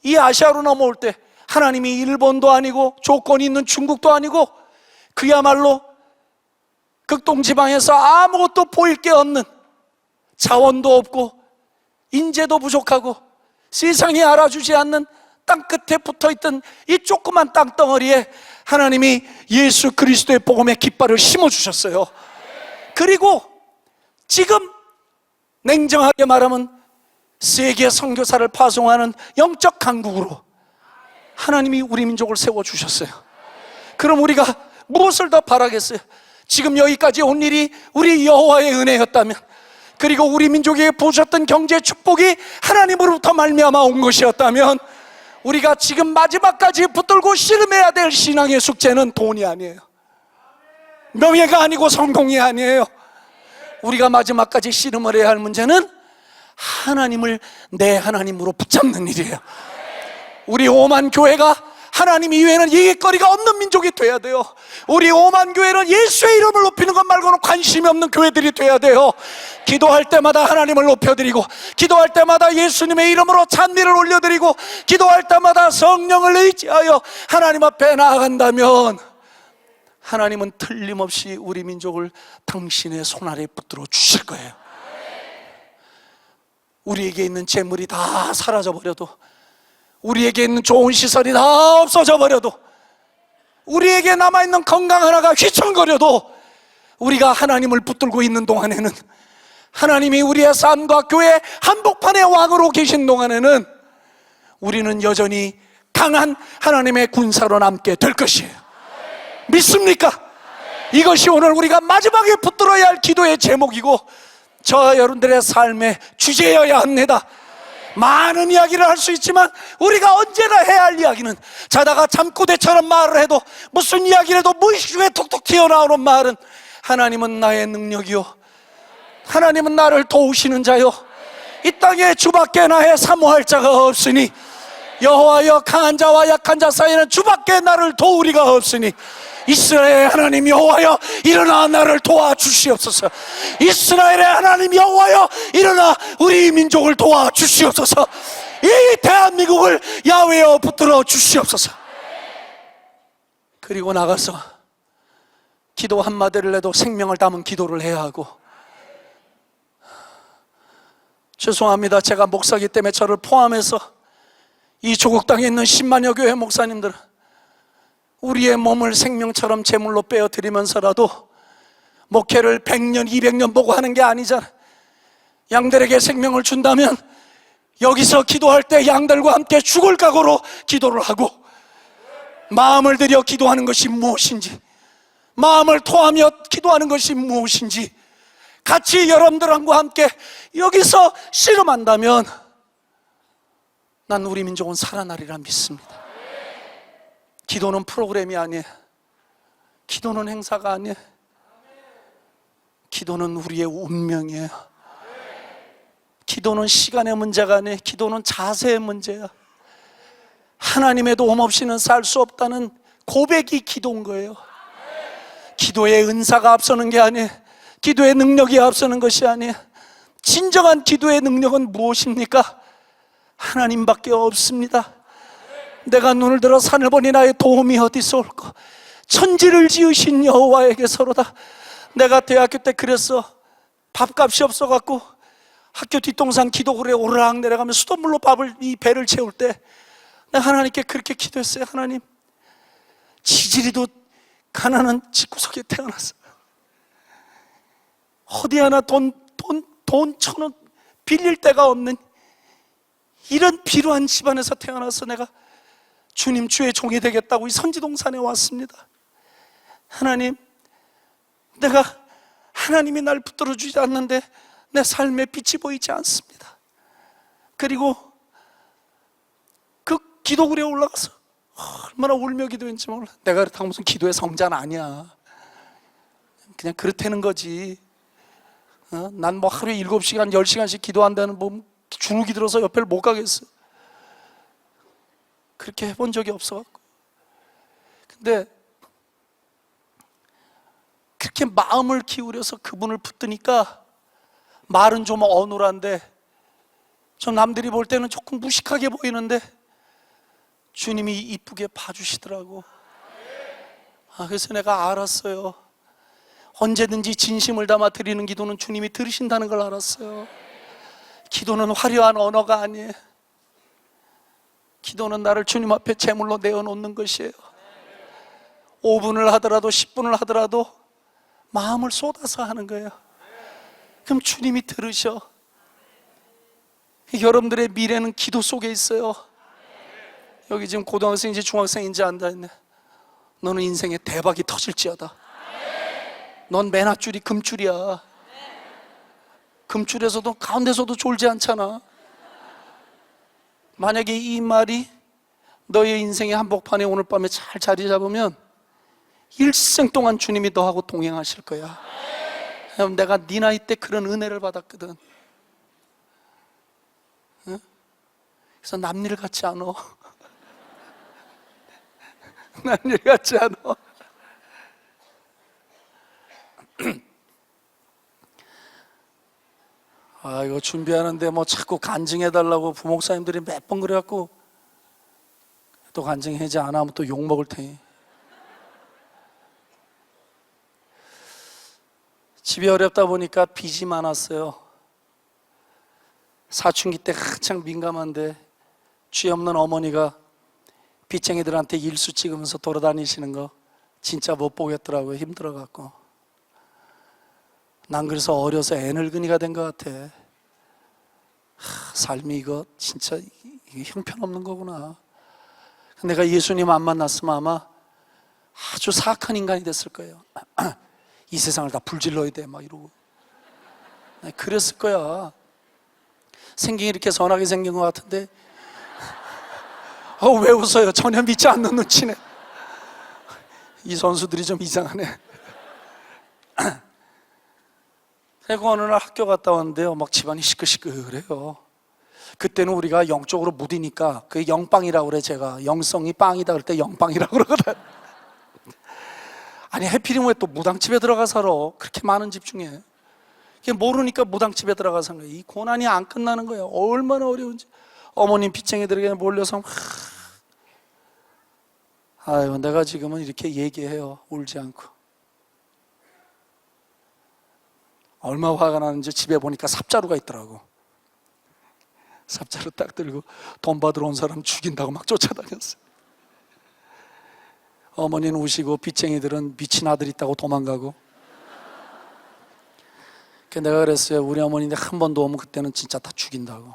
이 아시아로 넘어올 때 하나님이 일본도 아니고 조건이 있는 중국도 아니고 그야말로 극동지방에서 아무것도 보일 게 없는, 자원도 없고 인재도 부족하고 세상이 알아주지 않는 땅 끝에 붙어있던 이 조그만 땅덩어리에 하나님이 예수 그리스도의 복음의 깃발을 심어주셨어요. 그리고 지금 냉정하게 말하면 세계 선교사를 파송하는 영적 강국으로 하나님이 우리 민족을 세워주셨어요. 그럼 우리가 무엇을 더 바라겠어요? 지금 여기까지 온 일이 우리 여호와의 은혜였다면, 그리고 우리 민족에게 부으셨던 경제 축복이 하나님으로부터 말미암아 온 것이었다면, 우리가 지금 마지막까지 붙들고 씨름해야 될 신앙의 숙제는 돈이 아니에요. 명예가 아니고 성공이 아니에요. 우리가 마지막까지 씨름을 해야 할 문제는 하나님을 내 하나님으로 붙잡는 일이에요. 우리 오만 교회가 하나님 이외에는 얘기거리가 없는 민족이 돼야 돼요. 우리 오만 교회는 예수의 이름을 높이는 것 말고는 관심이 없는 교회들이 돼야 돼요. 기도할 때마다 하나님을 높여드리고, 기도할 때마다 예수님의 이름으로 찬미를 올려드리고, 기도할 때마다 성령을 의지하여 하나님 앞에 나아간다면 하나님은 틀림없이 우리 민족을 당신의 손 아래에 붙들어 주실 거예요. 우리에게 있는 재물이 다 사라져버려도, 우리에게 있는 좋은 시설이 다 없어져 버려도, 우리에게 남아있는 건강 하나가 휘청거려도, 우리가 하나님을 붙들고 있는 동안에는, 하나님이 우리의 삶과 교회 한복판의 왕으로 계신 동안에는 우리는 여전히 강한 하나님의 군사로 남게 될 것이에요. 믿습니까? 이것이 오늘 우리가 마지막에 붙들어야 할 기도의 제목이고 저와 여러분들의 삶의 주제여야 합니다. 많은 이야기를 할 수 있지만 우리가 언제나 해야 할 이야기는, 자다가 잠꼬대처럼 말을 해도, 무슨 이야기를 해도 무의식에 톡톡 튀어나오는 말은, 하나님은 나의 능력이요, 하나님은 나를 도우시는 자요, 이 땅에 주밖에 나의 사모할 자가 없으니 여호와여, 강한 자와 약한 자 사이에는 주밖에 나를 도우리가 없으니 이스라엘의 하나님 여호와여, 일어나 나를 도와주시옵소서. 이스라엘의 하나님 여호와여, 일어나 우리 민족을 도와주시옵소서. 이 대한민국을 야훼여 붙들어 주시옵소서. 그리고 나가서 기도 한마디를 해도 생명을 담은 기도를 해야 하고, 죄송합니다, 제가 목사기 때문에 저를 포함해서 이 조국 땅에 있는 10만여 교회 목사님들, 우리의 몸을 생명처럼 제물로 빼어드리면서라도 목회를 100년 200년 보고 하는 게 아니잖아. 양들에게 생명을 준다면 여기서 기도할 때 양들과 함께 죽을 각오로 기도를 하고, 마음을 들여 기도하는 것이 무엇인지, 마음을 토하며 기도하는 것이 무엇인지 같이 여러분들과 함께 여기서 씨름한다면 난 우리 민족은 살아나리라 믿습니다. 기도는 프로그램이 아니에요. 기도는 행사가 아니에요. 기도는 우리의 운명이에요. 기도는 시간의 문제가 아니에요. 기도는 자세의 문제야. 하나님의 도움 없이는 살 수 없다는 고백이 기도인 거예요. 기도의 은사가 앞서는 게 아니에요. 기도의 능력이 앞서는 것이 아니에요. 진정한 기도의 능력은 무엇입니까? 하나님밖에 없습니다. 내가 눈을 들어 산을 보니 나의 도움이 어디서 올까? 천지를 지으신 여호와에게서로다. 내가 대학교 때 그랬어. 밥값이 없어갖고 학교 뒷동산 기도굴에 오르락 내려가면 수돗물로 이 배를 채울 때 내가 하나님께 그렇게 기도했어요. 하나님, 지지리도 가난한 집구석에 태어났어. 어디 하나 돈 1,000원 빌릴 데가 없는 이런 비루한 집안에서 태어나서 내가 주님 주의 종이 되겠다고 이 선지동산에 왔습니다. 하나님, 내가 하나님이 날 붙들어 주지 않는데 내 삶에 빛이 보이지 않습니다. 그리고 그 기도굴에 올라가서 얼마나 울며 기도했는지 몰라. 내가 그렇다고 무슨 기도의 성자는 아니야. 그냥 그렇다는 거지. 난 뭐 하루에 7시간 10시간씩 기도한다는 뭐 줄기 들어서 옆에를 못 가겠어. 그렇게 해본 적이 없어갖고. 근데 그렇게 마음을 기울여서 그분을 붙드니까 말은 좀 어눌한데, 좀 남들이 볼 때는 조금 무식하게 보이는데 주님이 이쁘게 봐주시더라고. 그래서 내가 알았어요. 언제든지 진심을 담아 드리는 기도는 주님이 들으신다는 걸 알았어요. 기도는 화려한 언어가 아니에요. 기도는 나를 주님 앞에 제물로 내어놓는 것이에요. 5분을 하더라도 10분을 하더라도 마음을 쏟아서 하는 거예요. 그럼 주님이 들으셔. 여러분들의 미래는 기도 속에 있어요. 여기 지금 고등학생인지 중학생인지 안다 했네. 너는 인생에 대박이 터질지어다. 넌 맨 앞줄이 금줄이야. 금줄에서도 가운데서도 졸지 않잖아. 만약에 이 말이 너의 인생의 한복판에 오늘 밤에 잘 자리 잡으면 일생 동안 주님이 너하고 동행하실 거야. 내가 네 나이 때 그런 은혜를 받았거든. 응? 그래서 남일 같지 않아. 남일 같지 않아. 이거 준비하는데 뭐 자꾸 간증해달라고 부목사님들이 몇 번 그래갖고, 또 간증하지 않으면 또 욕먹을 테니. 집이 어렵다 보니까 빚이 많았어요. 사춘기 때 한창 민감한데 죄 없는 어머니가 빚쟁이들한테 일수 찍으면서 돌아다니시는 거 진짜 못 보겠더라고요. 힘들어갖고. 난 그래서 어려서 애늙은이가 된 것 같아. 삶이 이거 진짜 이게 형편없는 거구나. 내가 예수님 안 만났으면 아마 아주 사악한 인간이 됐을 거예요. 이 세상을 다 불질러야 돼 막 이러고. 그랬을 거야. 생긴 이렇게 선하게 생긴 것 같은데 왜 웃어요? 전혀 믿지 않는 눈치네. 이 선수들이 좀 이상하네. 그리고 어느 날 학교 갔다 왔는데요, 막 집안이 시끌시끌해요. 그때는 우리가 영적으로 무디니까 그 영빵이라고 그래. 제가 영성이 빵이다 그럴 때 영빵이라고 그러거든. 아니 해필이면 왜 또 무당집에 들어가 살아? 그렇게 많은 집 중에. 이게 모르니까 무당집에 들어가 사는 거예요. 이 고난이 안 끝나는 거예요. 얼마나 어려운지. 어머님 빚쟁이들에게 몰려서 아유, 내가 지금은 이렇게 얘기해요. 울지 않고. 얼마 화가 나는지 집에 보니까 삽자루가 있더라고. 삽자루 딱 들고 돈 받으러 온 사람 죽인다고 막 쫓아다녔어요. 어머니는 우시고 빚쟁이들은 미친 아들 있다고 도망가고. 내가 그랬어요. 우리 어머니인데 한 번도 오면 그때는 진짜 다 죽인다고.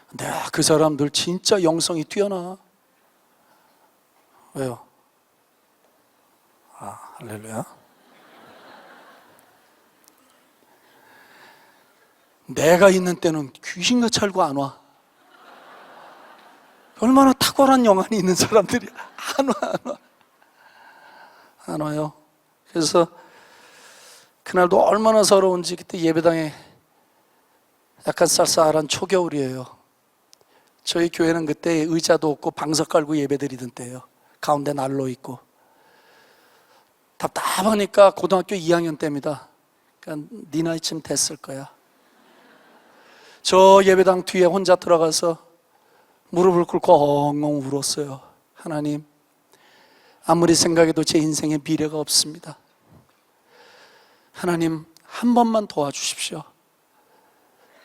근데 그 사람들 진짜 영성이 뛰어나. 왜요? 할렐루야. 내가 있는 때는 귀신같이 알고 안 와. 얼마나 탁월한 영안이 있는 사람들이 안 와요. 그래서 그날도 얼마나 서러운지 그때 예배당에 약간 쌀쌀한 초겨울이에요. 저희 교회는 그때 의자도 없고 방석 깔고 예배드리던 때예요. 가운데 난로 있고. 답답하니까 고등학교 2학년 때입니다. 그러니까 네 나이쯤 됐을 거야. 저 예배당 뒤에 혼자 들어가서 무릎을 꿇고 엉엉 울었어요. 하나님, 아무리 생각해도 제 인생에 미래가 없습니다. 하나님, 한 번만 도와주십시오.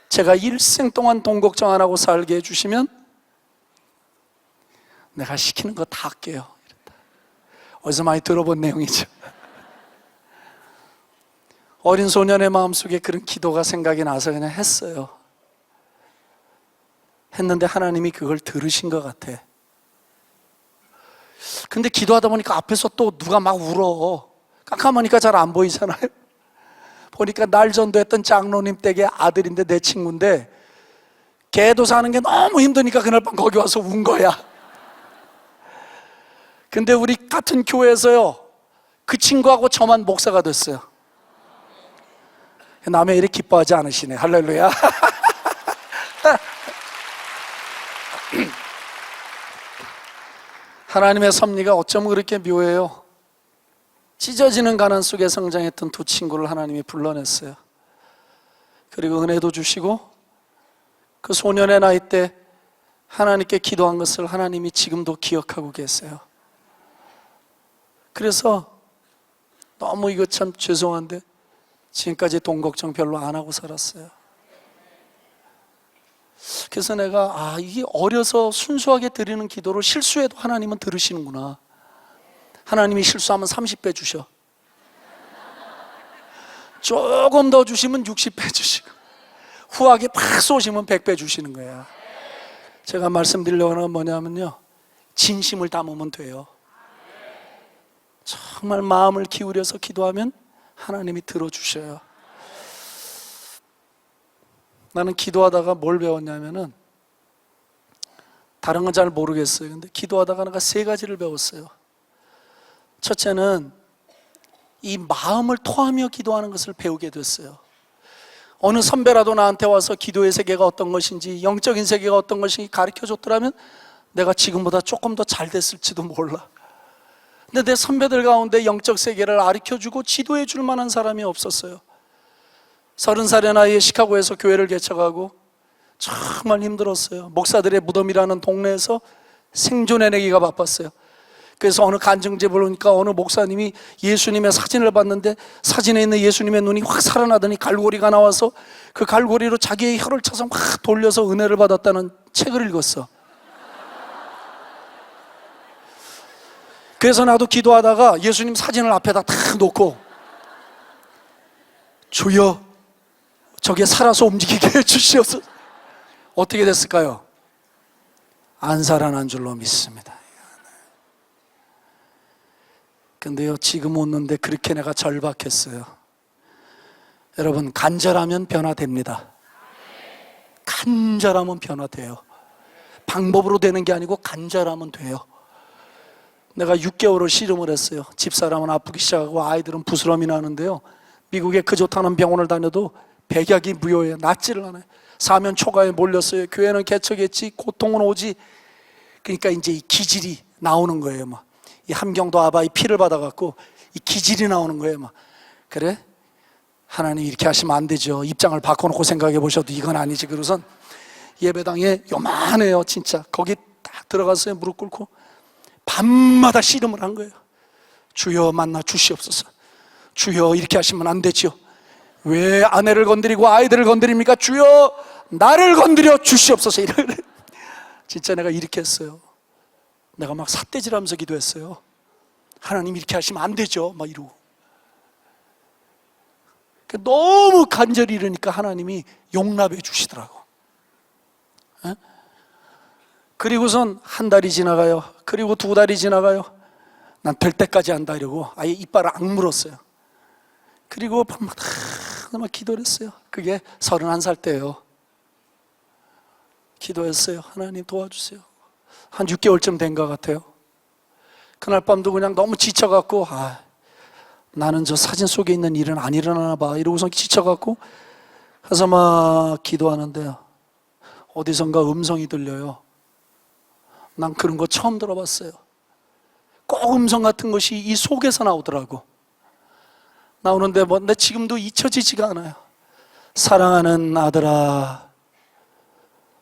제가 일생 동안 돈 걱정 안 하고 살게 해주시면 내가 시키는 거 다 할게요. 어디서 많이 들어본 내용이죠. 어린 소년의 마음속에 그런 기도가 생각이 나서 그냥 했어요. 했는데 하나님이 그걸 들으신 것 같아. 근데 기도하다 보니까 앞에서 또 누가 막 울어. 깜깜하니까 잘 안 보이잖아요. 보니까 날 전도했던 장로님 댁의 아들인데 내 친구인데 걔도 사는 게 너무 힘드니까 그날 밤 거기 와서 운 거야. 근데 우리 같은 교회에서요, 그 친구하고 저만 목사가 됐어요. 남의 일에 기뻐하지 않으시네. 할렐루야. 하나님의 섭리가 어쩜 그렇게 묘해요. 찢어지는 가난 속에 성장했던 두 친구를 하나님이 불러냈어요. 그리고 은혜도 주시고 그 소년의 나이 때 하나님께 기도한 것을 하나님이 지금도 기억하고 계세요. 그래서 너무 이거 참 죄송한데 지금까지 돈 걱정 별로 안 하고 살았어요. 그래서 내가 이게 어려서 순수하게 드리는 기도를 실수해도 하나님은 들으시는구나. 하나님이 실수하면 30배 주셔. 조금 더 주시면 60배 주시고 후하게 팍 쏘시면 100배 주시는 거야. 제가 말씀드리려고 하는 건 뭐냐면요, 진심을 담으면 돼요. 정말 마음을 기울여서 기도하면 하나님이 들어주셔요. 나는 기도하다가 뭘 배웠냐면은 다른 건 잘 모르겠어요. 근데 기도하다가 내가 3가지를 배웠어요. 첫째는 이 마음을 토하며 기도하는 것을 배우게 됐어요. 어느 선배라도 나한테 와서 기도의 세계가 어떤 것인지, 영적인 세계가 어떤 것인지 가르쳐 줬더라면 내가 지금보다 조금 더 잘 됐을지도 몰라. 근데 내 선배들 가운데 영적 세계를 가르쳐주고 지도해 줄 만한 사람이 없었어요. 30살의 나이에 시카고에서 교회를 개척하고 정말 힘들었어요. 목사들의 무덤이라는 동네에서 생존해내기가 바빴어요. 그래서 어느 간증집을 오니까 어느 목사님이 예수님의 사진을 봤는데 사진에 있는 예수님의 눈이 확 살아나더니 갈고리가 나와서 그 갈고리로 자기의 혀를 쳐서 확 돌려서 은혜를 받았다는 책을 읽었어. 그래서 나도 기도하다가 예수님 사진을 앞에다 탁 놓고 주여 저게 살아서 움직이게 해주시옵소서. 어떻게 됐을까요? 안 살아난 줄로 믿습니다. 근데요, 지금 웃는데 그렇게 내가 절박했어요. 여러분, 간절하면 변화됩니다. 간절하면 변화돼요. 방법으로 되는 게 아니고 간절하면 돼요. 내가 6개월을 씨름을 했어요. 집사람은 아프기 시작하고 아이들은 부스럼이 나는데요, 미국에 그 좋다는 병원을 다녀도 백약이 무효해요. 낫지를 않아요. 사면 초가에 몰렸어요. 교회는 개척했지 고통은 오지. 그러니까 이제 이 기질이 나오는 거예요. 막 이 함경도 아바의 피를 받아갖고 이 기질이 나오는 거예요. 막 그래? 하나님 이렇게 하시면 안 되죠. 입장을 바꿔놓고 생각해 보셔도 이건 아니지. 그러고선 예배당에 요만해요. 진짜 거기 딱 들어갔어요. 무릎 꿇고 밤마다 씨름을 한 거예요. 주여 만나 주시옵소서. 주여 이렇게 하시면 안 되지요. 왜 아내를 건드리고 아이들을 건드립니까? 주여 나를 건드려 주시옵소서. 이래. 진짜 내가 이렇게 했어요. 내가 막 삿대질하면서 기도했어요. 하나님 이렇게 하시면 안 되죠. 막 이러고. 너무 간절히 이러니까 하나님이 용납해 주시더라고. 에? 그리고선 한 달이 지나가요. 그리고 두 달이 지나가요. 난 될 때까지 한다 이러고 아예 이빨을 악물었어요. 그리고 밤마다 막 기도를 했어요. 그게 31살 때예요. 기도했어요. 하나님 도와주세요. 한 6개월쯤 된 것 같아요. 그날 밤도 그냥 너무 지쳐갖고 나는 저 사진 속에 있는 일은 안 일어나나 봐 이러고서 지쳐갖고 가서 막 기도하는데요, 어디선가 음성이 들려요. 난 그런 거 처음 들어봤어요. 꼭 음성 같은 것이 이 속에서 나오더라고. 나오는데 내 지금도 잊혀지지가 않아요. 사랑하는 아들아,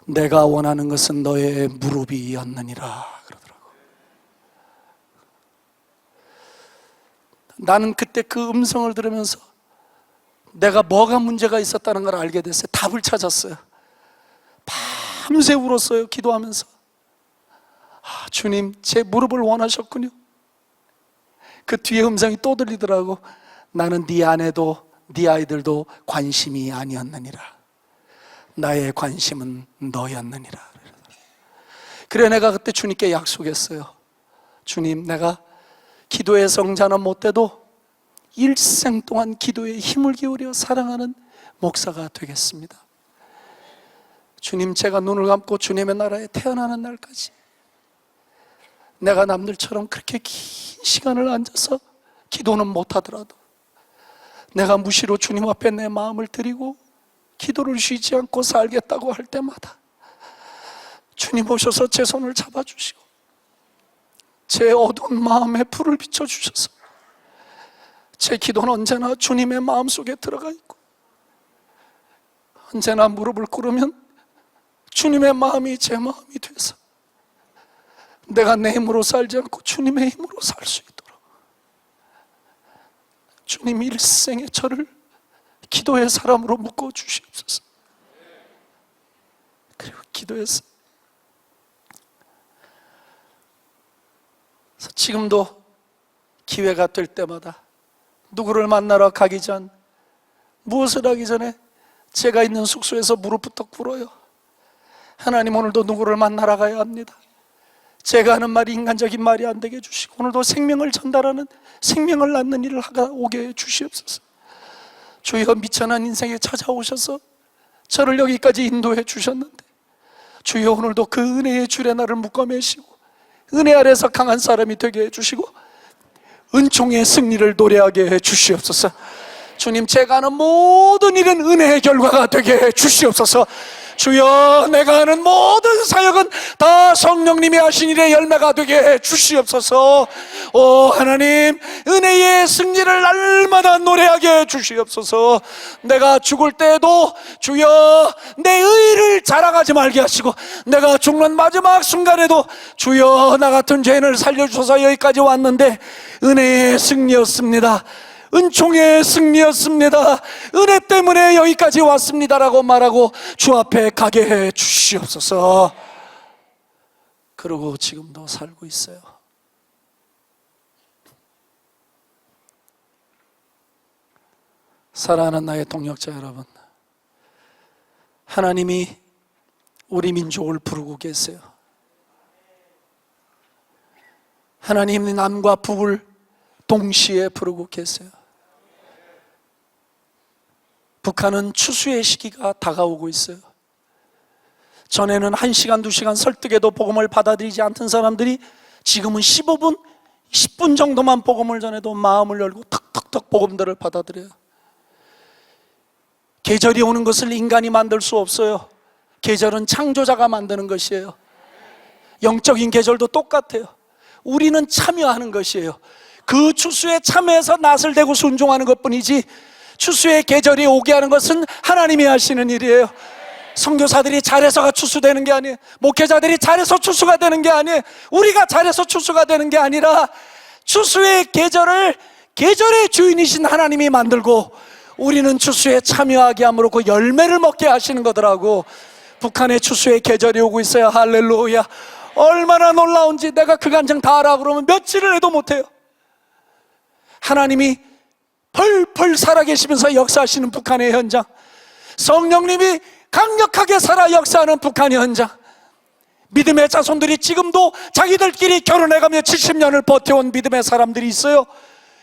내가 원하는 것은 너의 무릎이었느니라 그러더라고. 나는 그때 그 음성을 들으면서 내가 뭐가 문제가 있었다는 걸 알게 됐어요. 답을 찾았어요. 밤새 울었어요. 기도하면서 주님 제 무릎을 원하셨군요. 그 뒤에 음성이 또 들리더라고. 나는 네 아내도 네 아이들도 관심이 아니었느니라. 나의 관심은 너였느니라. 그래 내가 그때 주님께 약속했어요. 주님, 내가 기도의 성자는 못 돼도 일생 동안 기도에 힘을 기울여 사랑하는 목사가 되겠습니다. 주님, 제가 눈을 감고 주님의 나라에 태어나는 날까지 내가 남들처럼 그렇게 긴 시간을 앉아서 기도는 못하더라도 내가 무시로 주님 앞에 내 마음을 드리고 기도를 쉬지 않고 살겠다고 할 때마다 주님 오셔서 제 손을 잡아주시고 제 어두운 마음에 불을 비춰주셔서 제 기도는 언제나 주님의 마음속에 들어가 있고 언제나 무릎을 꿇으면 주님의 마음이 제 마음이 돼서 내가 내 힘으로 살지 않고 주님의 힘으로 살 수 있도록 주님 일생에 저를 기도의 사람으로 묶어주시옵소서. 그리고 기도했어요. 그래서 지금도 기회가 될 때마다 누구를 만나러 가기 전, 무엇을 하기 전에 제가 있는 숙소에서 무릎부터 꿇어요. 하나님, 오늘도 누구를 만나러 가야 합니다. 제가 하는 말이 인간적인 말이 안 되게 해주시고 오늘도 생명을 전달하는, 생명을 낳는 일을 하가 오게 해주시옵소서. 주여, 미천한 인생에 찾아오셔서 저를 여기까지 인도해 주셨는데 주여, 오늘도 그 은혜의 줄에 나를 묶어매시고 은혜 아래서 강한 사람이 되게 해주시고 은총의 승리를 노래하게 해주시옵소서. 주님, 제가 하는 모든 일은 은혜의 결과가 되게 해주시옵소서. 주여, 내가 하는 모든 사역은 다 성령님이 하신 일의 열매가 되게 해주시옵소서. 오 하나님, 은혜의 승리를 날마다 노래하게 해주시옵소서. 내가 죽을 때에도 주여 내 의를 자랑하지 말게 하시고 내가 죽는 마지막 순간에도 주여 나 같은 죄인을 살려주셔서 여기까지 왔는데 은혜의 승리였습니다. 은총의 승리였습니다. 은혜 때문에 여기까지 왔습니다라고 말하고 주 앞에 가게 해 주시옵소서. 그러고 지금도 살고 있어요. 사랑하는 나의 동역자 여러분, 하나님이 우리 민족을 부르고 계세요. 하나님이 남과 북을 동시에 부르고 계세요. 북한은 추수의 시기가 다가오고 있어요. 전에는 1시간, 2시간 설득해도 복음을 받아들이지 않던 사람들이 지금은 15분, 10분 정도만 복음을 전해도 마음을 열고 턱턱턱 복음들을 받아들여요. 계절이 오는 것을 인간이 만들 수 없어요. 계절은 창조자가 만드는 것이에요. 영적인 계절도 똑같아요. 우리는 참여하는 것이에요. 그 추수에 참여해서 낫을 대고 순종하는 것뿐이지, 추수의 계절이 오게 하는 것은 하나님이 하시는 일이에요. 선교사들이 잘해서가 추수되는 게 아니에요. 목회자들이 잘해서 추수가 되는 게 아니에요. 우리가 잘해서 추수가 되는 게 아니라 추수의 계절을 계절의 주인이신 하나님이 만들고 우리는 추수에 참여하게 함으로 그 열매를 먹게 하시는 거더라고. 북한의 추수의 계절이 오고 있어요. 할렐루야. 얼마나 놀라운지 내가 그 간증 다 알아 그러면 며칠을 해도 못해요. 하나님이 펄펄 살아계시면서 역사하시는 북한의 현장, 성령님이 강력하게 살아 역사하는 북한의 현장, 믿음의 자손들이 지금도 자기들끼리 결혼해가며 70년을 버텨온 믿음의 사람들이 있어요.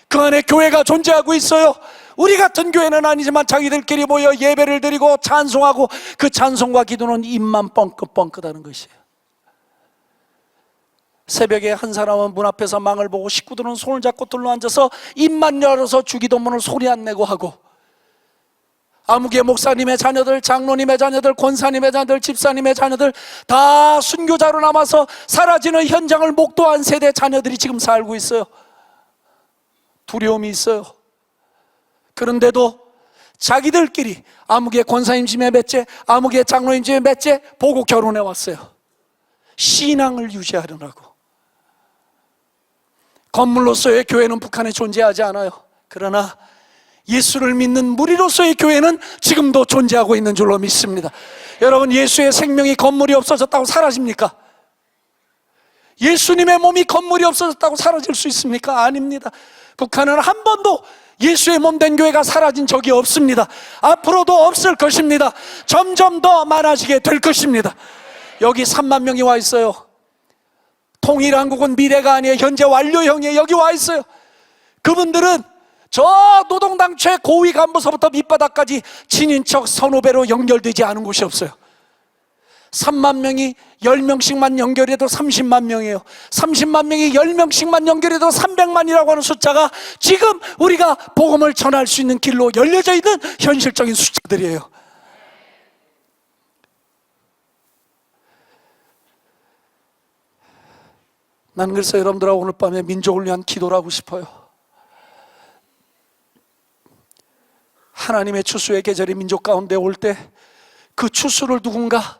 그 안에 교회가 존재하고 있어요. 우리 같은 교회는 아니지만 자기들끼리 모여 예배를 드리고 찬송하고 그 찬송과 기도는 입만 뻥긋뻥긋하는 것이에요. 새벽에 한 사람은 문 앞에서 망을 보고 식구들은 손을 잡고 둘러앉아서 입만 열어서 주기도문을 소리 안 내고 하고, 아무개 목사님의 자녀들, 장로님의 자녀들, 권사님의 자녀들, 집사님의 자녀들 다 순교자로 남아서 사라지는 현장을 목도한 세대 자녀들이 지금 살고 있어요. 두려움이 있어요. 그런데도 자기들끼리 아무개 권사님 집에 몇째, 아무개 장로님 집에 몇째 보고 결혼해 왔어요. 신앙을 유지하려고. 건물로서의 교회는 북한에 존재하지 않아요. 그러나 예수를 믿는 무리로서의 교회는 지금도 존재하고 있는 줄로 믿습니다. 여러분, 예수의 생명이 건물이 없어졌다고 사라집니까? 예수님의 몸이 건물이 없어졌다고 사라질 수 있습니까? 아닙니다. 북한은 한 번도 예수의 몸 된 교회가 사라진 적이 없습니다. 앞으로도 없을 것입니다. 점점 더 많아지게 될 것입니다. 여기 3만 명이 와 있어요. 통일한국은 미래가 아니에요. 현재 완료형이에요. 여기 와 있어요. 그분들은 저 노동당 최고위 간부서부터 밑바닥까지 친인척 선후배로 연결되지 않은 곳이 없어요. 3만 명이 10명씩만 연결해도 30만 명이에요. 30만 명이 10명씩만 연결해도 300만이라고 하는 숫자가 지금 우리가 복음을 전할 수 있는 길로 열려져 있는 현실적인 숫자들이에요. 나는 그래서 여러분들하고 오늘 밤에 민족을 위한 기도를 하고 싶어요. 하나님의 추수의 계절이 민족 가운데 올 때 그 추수를 누군가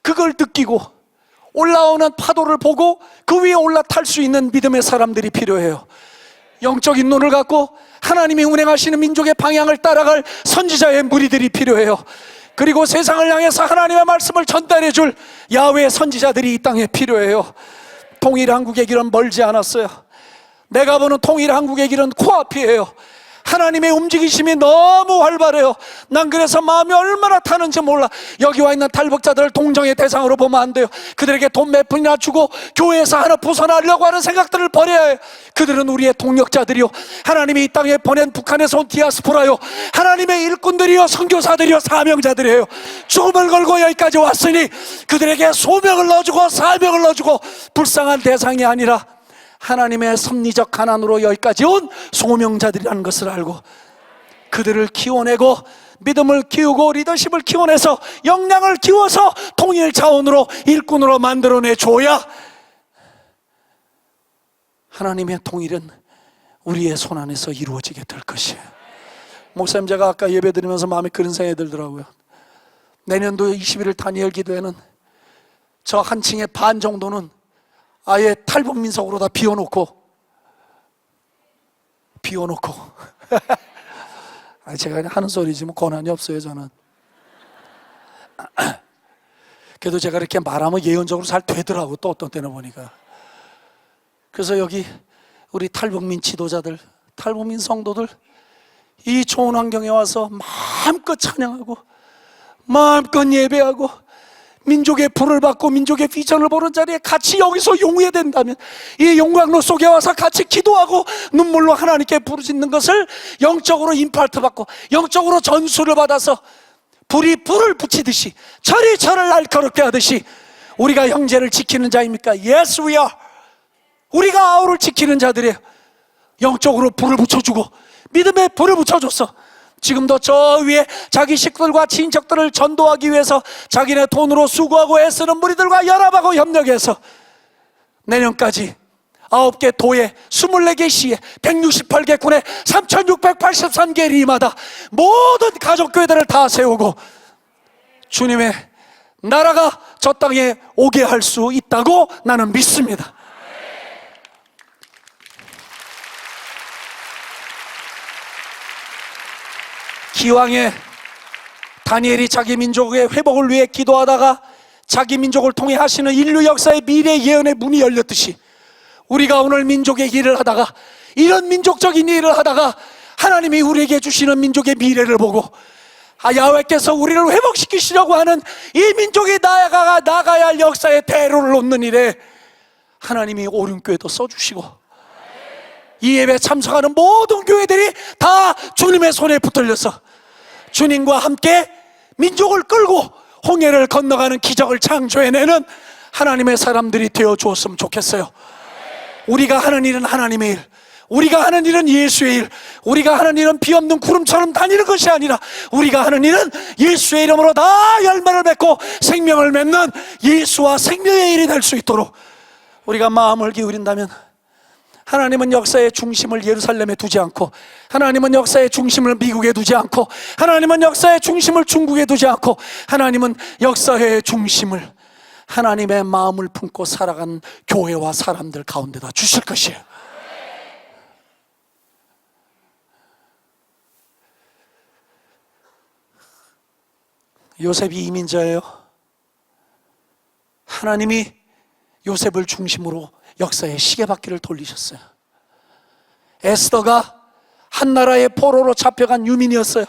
그걸 느끼고 올라오는 파도를 보고 그 위에 올라탈 수 있는 믿음의 사람들이 필요해요. 영적인 눈을 갖고 하나님이 운행하시는 민족의 방향을 따라갈 선지자의 무리들이 필요해요. 그리고 세상을 향해서 하나님의 말씀을 전달해 줄 야훼의 선지자들이 이 땅에 필요해요. 통일한국의 길은 멀지 않았어요. 내가 보는 통일한국의 길은 코앞이에요. 하나님의 움직이심이 너무 활발해요. 난 그래서 마음이 얼마나 타는지 몰라. 여기 와 있는 탈북자들을 동정의 대상으로 보면 안 돼요. 그들에게 돈 몇 푼이나 주고 교회에서 하나 벗어나려고 하는 생각들을 버려야 해요. 그들은 우리의 동력자들이요, 하나님이 이 땅에 보낸 북한에서 온 디아스포라요, 하나님의 일꾼들이요, 선교사들이요, 사명자들이에요. 죽음을 걸고 여기까지 왔으니 그들에게 소명을 넣어주고 사명을 넣어주고, 불쌍한 대상이 아니라 하나님의 섭리적 가난으로 여기까지 온 소명자들이라는 것을 알고 그들을 키워내고 믿음을 키우고 리더십을 키워내서 역량을 키워서 통일 자원으로 일꾼으로 만들어내 줘야 하나님의 통일은 우리의 손 안에서 이루어지게 될 것이에요. 목사님, 제가 아까 예배 드리면서 마음에 그런 생각이 들더라고요. 내년도 21일 다니엘 기도회는 저 한 층의 반 정도는 아예 탈북 민속으로 다 비워놓고 제가 그냥 하는 소리지 뭐 권한이 없어요 저는. 그래도 제가 이렇게 말하면 예언적으로 잘 되더라고, 또 어떤 때는 보니까. 그래서 여기 우리 탈북민 지도자들, 탈북민 성도들 이 좋은 환경에 와서 마음껏 찬양하고 마음껏 예배하고 민족의 불을 받고 민족의 비전을 보는 자리에 같이 여기서 용해야 된다면, 이 용광로 속에 와서 같이 기도하고 눈물로 하나님께 부르짖는 것을 영적으로 임팔트 받고 영적으로 전수를 받아서 불이 불을 붙이듯이 철이 철을 날카롭게 하듯이 우리가 형제를 지키는 자입니까? Yes, we are. 우리가 아우를 지키는 자들이에요. 영적으로 불을 붙여주고 믿음의 불을 붙여줬어. 지금도 저 위에 자기 식구들과 친척들을 전도하기 위해서 자기네 돈으로 수고하고 애쓰는 무리들과 연합하고 협력해서 내년까지 9개 도에 24개 시에 168개 군에 3683개 리마다 모든 가족교회들을 다 세우고 주님의 나라가 저 땅에 오게 할 수 있다고 나는 믿습니다. 기왕에 다니엘이 자기 민족의 회복을 위해 기도하다가 자기 민족을 통해 하시는 인류 역사의 미래 예언의 문이 열렸듯이 우리가 오늘 민족의 일을 하다가 이런 민족적인 일을 하다가 하나님이 우리에게 주시는 민족의 미래를 보고 야훼께서 우리를 회복시키시려고 하는 이 민족이 나아가야 할 역사의 대로를 놓는 일에 하나님이 오륜교회도 써주시고 이 예배에 참석하는 모든 교회들이 다 주님의 손에 붙들려서 주님과 함께 민족을 끌고 홍해를 건너가는 기적을 창조해내는 하나님의 사람들이 되어 주었으면 좋겠어요. 우리가 하는 일은 하나님의 일, 우리가 하는 일은 예수의 일, 우리가 하는 일은 비없는 구름처럼 다니는 것이 아니라 우리가 하는 일은 예수의 이름으로 다 열매를 맺고 생명을 맺는 예수와 생명의 일이 될 수 있도록 우리가 마음을 기울인다면 하나님은 역사의 중심을 예루살렘에 두지 않고, 하나님은 역사의 중심을 미국에 두지 않고, 하나님은 역사의 중심을 중국에 두지 않고, 하나님은 역사의 중심을 하나님의 마음을 품고 살아간 교회와 사람들 가운데다 주실 것이에요. 요셉이 이민자예요. 하나님이 요셉을 중심으로 역사의 시계바퀴를 돌리셨어요. 에스더가 한 나라의 포로로 잡혀간 유민이었어요.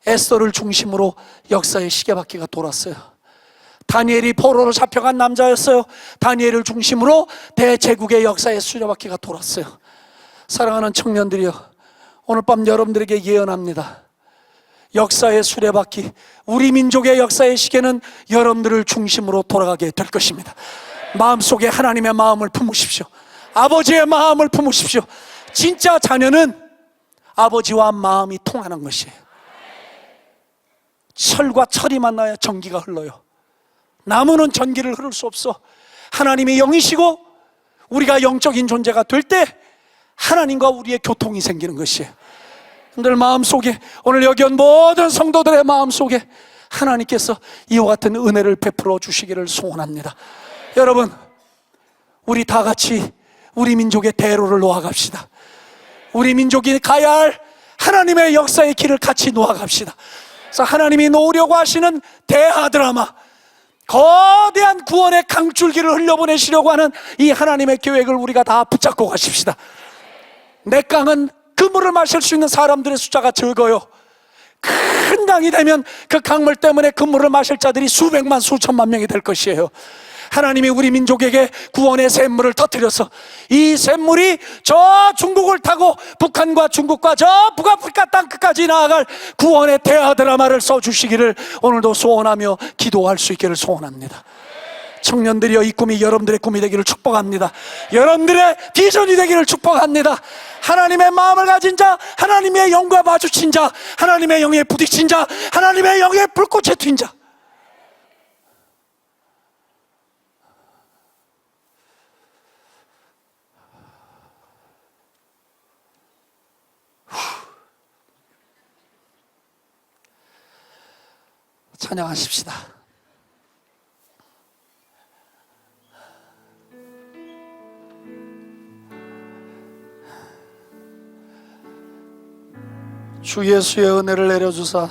에스더를 중심으로 역사의 시계바퀴가 돌았어요. 다니엘이 포로로 잡혀간 남자였어요. 다니엘을 중심으로 대제국의 역사의 수레바퀴가 돌았어요. 사랑하는 청년들이여, 오늘 밤 여러분들에게 예언합니다. 역사의 수레바퀴, 우리 민족의 역사의 시계는 여러분들을 중심으로 돌아가게 될 것입니다. 마음속에 하나님의 마음을 품으십시오. 아버지의 마음을 품으십시오. 진짜 자녀는 아버지와 마음이 통하는 것이에요. 철과 철이 만나야 전기가 흘러요. 나무는 전기를 흐를 수 없어. 하나님이 영이시고 우리가 영적인 존재가 될 때 하나님과 우리의 교통이 생기는 것이에요. 여러분들 마음속에, 오늘 여기 온 모든 성도들의 마음속에 하나님께서 이와 같은 은혜를 베풀어 주시기를 소원합니다. 여러분, 우리 다 같이 우리 민족의 대로를 놓아갑시다. 우리 민족이 가야 할 하나님의 역사의 길을 같이 놓아갑시다. 그래서 하나님이 놓으려고 하시는 대하 드라마, 거대한 구원의 강줄기를 흘려보내시려고 하는 이 하나님의 계획을 우리가 다 붙잡고 가십시다. 내 강은 그 물을 마실 수 있는 사람들의 숫자가 적어요. 큰 강이 되면 그 강물 때문에 그 물을 마실 자들이 수백만 수천만 명이 될 것이에요. 하나님이 우리 민족에게 구원의 샘물을 터뜨려서 이 샘물이 저 중국을 타고 북한과 중국과 저 북아프리카 땅끝까지 나아갈 구원의 대하 드라마를 써주시기를 오늘도 소원하며 기도할 수 있기를 소원합니다. 청년들이여, 이 꿈이 여러분들의 꿈이 되기를 축복합니다. 여러분들의 비전이 되기를 축복합니다. 하나님의 마음을 가진 자, 하나님의 영과 마주친 자, 하나님의 영에 부딪힌 자, 하나님의 영에 불꽃에 튄 자, 찬양하십시다. 주 예수의 은혜를 내려주사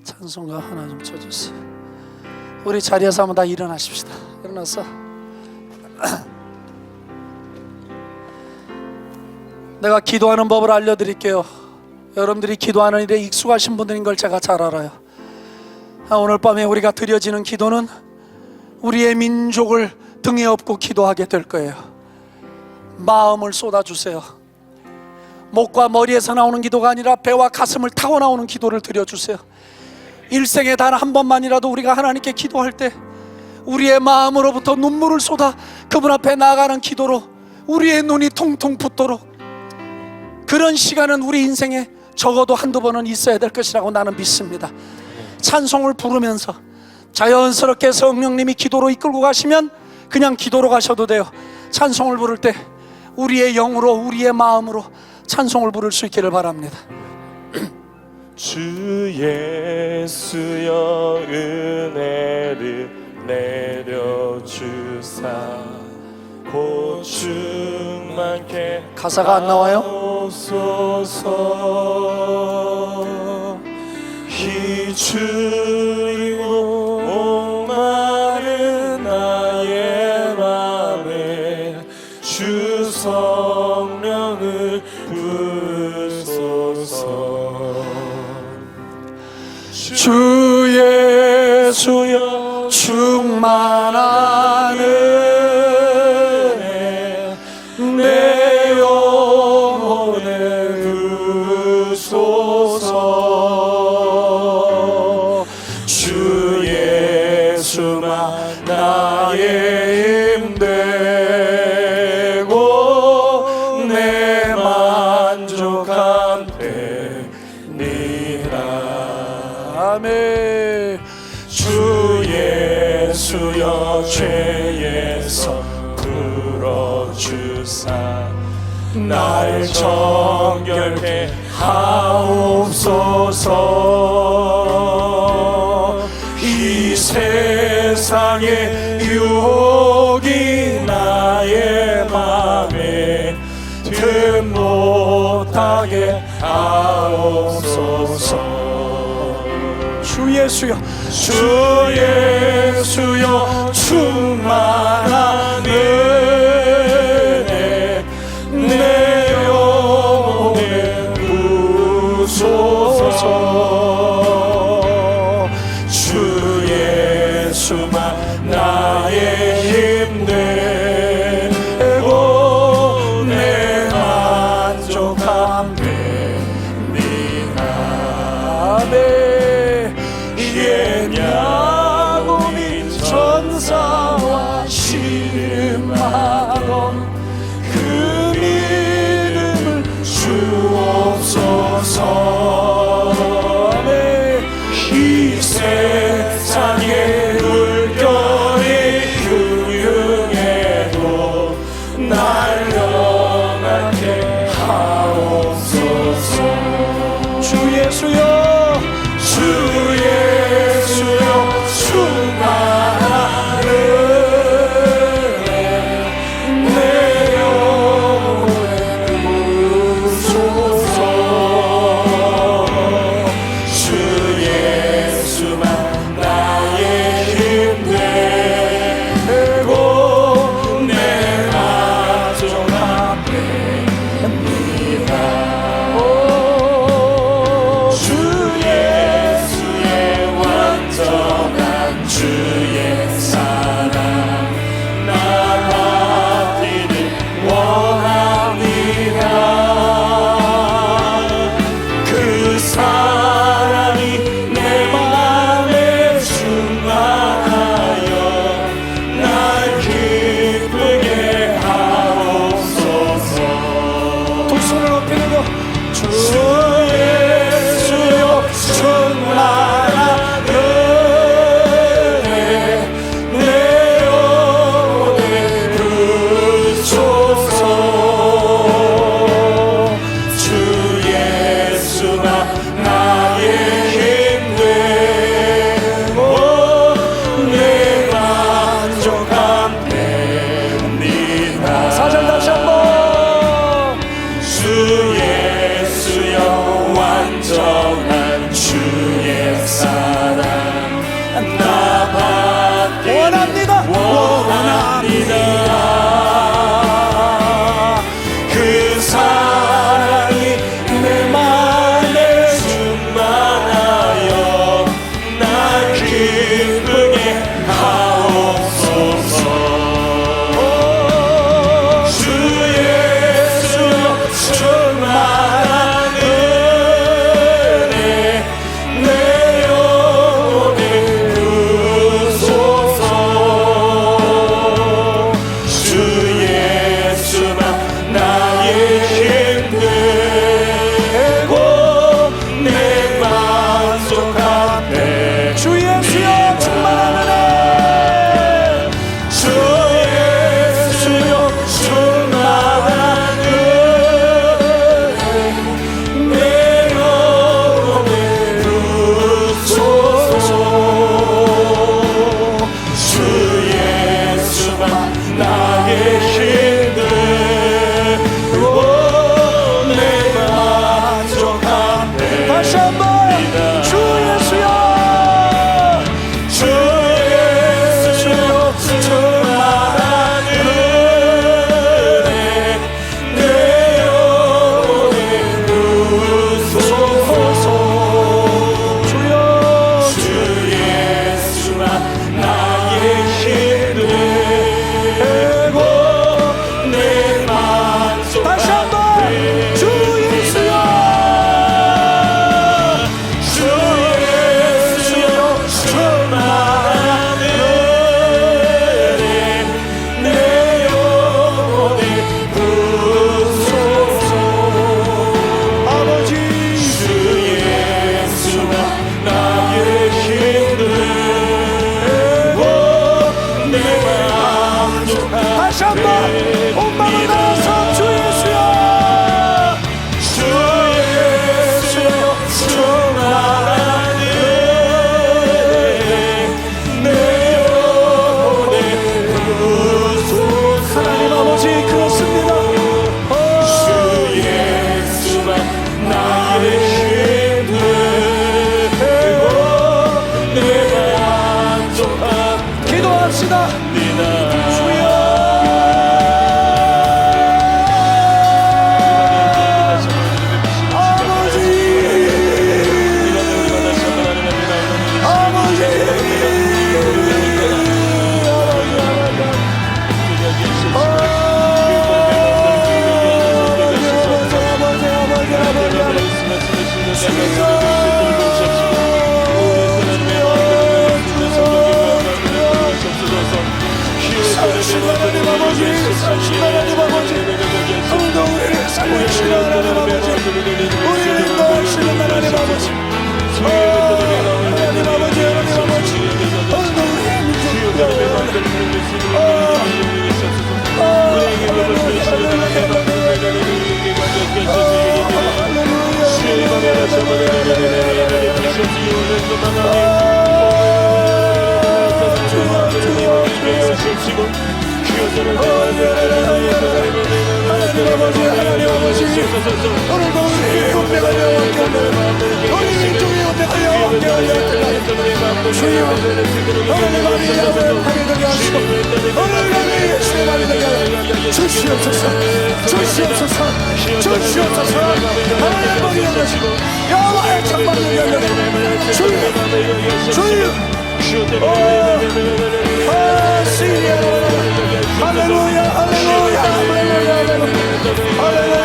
찬송가 하나 좀 쳐주세요. 우리 자리에서 한번 다 일어나십시다. 일어나서 내가 기도하는 법을 알려드릴게요. 여러분들이 기도하는 일에 익숙하신 분들인 걸 제가 잘 알아요. 오늘 밤에 우리가 드려지는 기도는 우리의 민족을 등에 업고 기도하게 될 거예요. 마음을 쏟아주세요. 목과 머리에서 나오는 기도가 아니라 배와 가슴을 타고 나오는 기도를 드려주세요. 일생에 단 한 번만이라도 우리가 하나님께 기도할 때 우리의 마음으로부터 눈물을 쏟아 그분 앞에 나아가는 기도로 우리의 눈이 통통 붓도록, 그런 시간은 우리 인생에 적어도 한두 번은 있어야 될 것이라고 나는 믿습니다. 찬송을 부르면서 자연스럽게 성령님이 기도로 이끌고 가시면 그냥 기도로 가셔도 돼요. 찬송을 부를 때 우리의 영으로, 우리의 마음으로 찬송을 부를 수 있기를 바랍니다. 주 예수여 은혜를 내려주사 곧 충만케 가사가 안 나와요? 하옵소서. 이 주이고 목마른 나의 맘에 주 성령을 부소서. 주 예수여 충만한 은혜 내 영혼에 부소서. 주 예수만 나의 힘되고 내 만족함 되니라. 아멘. 주 예수여 죄에서 풀어주사 날 정결케 하옵소서. 이 세상의 유혹이 나의 맘에 든 못하게 하옵소서. 주 예수여 주 예수여 충만한 은혜 내 영혼에 부소서. 주 예수만 나의 힘되고 내 만족함 됩니다. 아멘. 야곱인 전사와 신음하던 그 믿음을 주옵소서. 아멘. 여기시고 주여들을 하나님 아버지 오늘도 우리 은혜가 여호와께 우리 민족의 은혜가 여호와께 주여 하나님 아버지 야훼 밤이 되게 하시고 오늘 밤이 예수의 밤이 되게 하여 주시옵소서 주시옵소서 주시옵소서 하나님 아버지 열려주시고 여호와의 창문을 열려주시고 주여 주여 시리아 할렐루야 할렐루야 할렐루야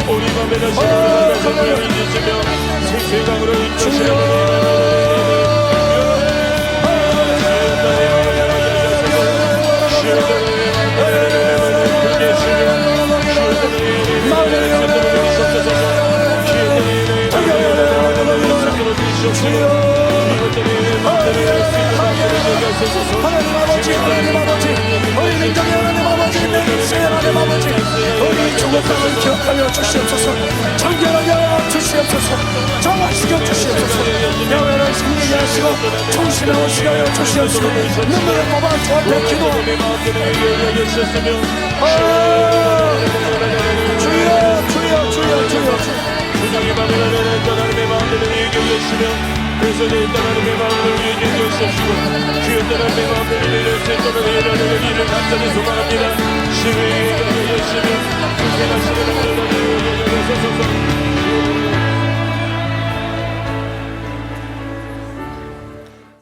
우리 밤에 다시 잊으며 생생강으로 인도시며 하나님 아버지 하나님 아버지 우리 민족의 하나님 아버지 내 인생의 하나님 아버지 우리 조국을 기억하여 주시옵소서 정결하게 하여 주시옵소서 정화시켜 주시옵소서 여호와를 승리케 하시고 정신을 오시게 하여 주시옵소서 눈물을 뽑아 주 앞에 기도 주여 주여 주여 주여 주님의 밤을 떠나는 내 마음들을 얘기해 주시며 그래서 내 떠나는 내 마음을 얘기해 주시고 주여 떠나는 내 마음들을 내려서 떠나는 일을 간절히 소망합니다. 주의 예수님 생하시는